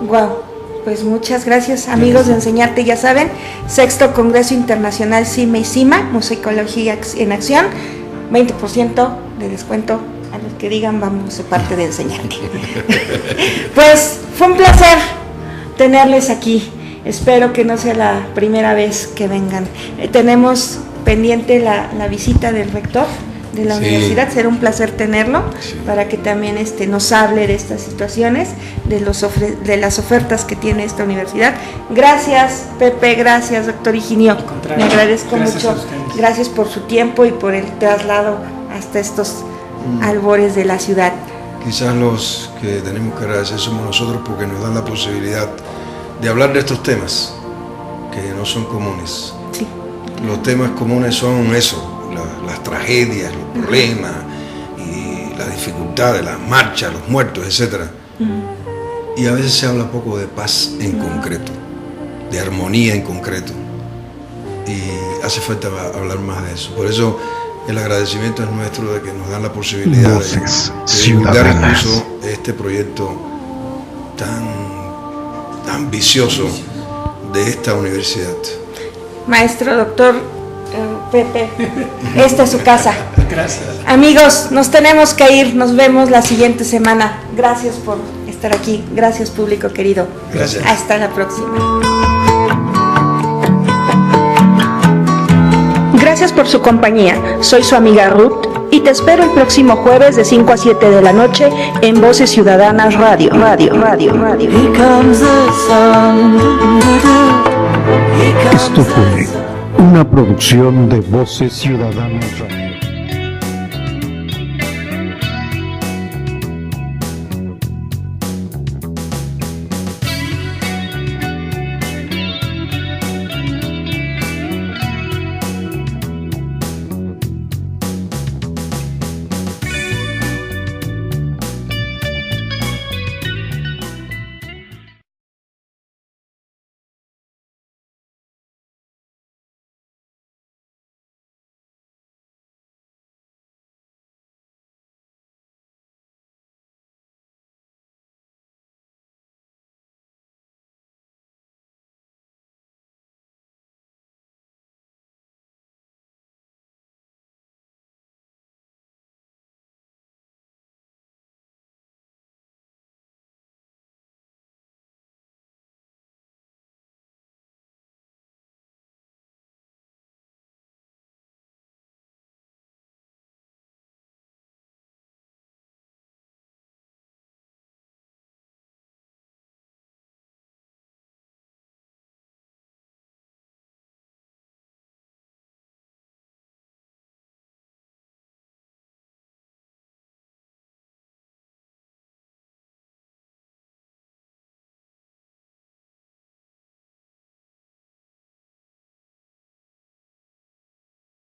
Wow. Pues muchas gracias, amigos de Enseñarte. Ya saben, 6º Congreso Internacional CIMA y CIMA, Musicología en Acción, 20% de descuento a los que digan vamos de parte de Enseñarte. Pues fue un placer tenerles aquí. Espero que no sea la primera vez que vengan. Tenemos pendiente la visita del rector de la universidad, será un placer tenerlo para que también nos hable de estas situaciones, de las ofertas que tiene esta universidad. Gracias, Pepe, gracias, doctor Higinio, me agradezco mucho, gracias por su tiempo y por el traslado hasta estos albores de la ciudad. Quizás los que tenemos que agradecer somos nosotros, porque nos dan la posibilidad de hablar de estos temas que no son comunes. Sí. Los temas comunes son eso, las tragedias, los problemas y las dificultades, las marchas, los muertos, etc. Y a veces se habla poco de paz en concreto, de armonía en concreto, y hace falta hablar más de eso. Por eso el agradecimiento es nuestro de que nos dan la posibilidad de divulgar incluso este proyecto tan ambicioso de esta universidad. Maestro, doctor Pepe, esta es su casa. Gracias. Amigos, nos tenemos que ir, nos vemos la siguiente semana. Gracias por estar aquí, gracias público querido. Gracias. Hasta la próxima. Gracias por su compañía, soy su amiga Ruth y te espero el próximo jueves de 5 a 7 de la noche en Voces Ciudadanas Radio. Esto fue una producción de Voces Ciudadanas Radio.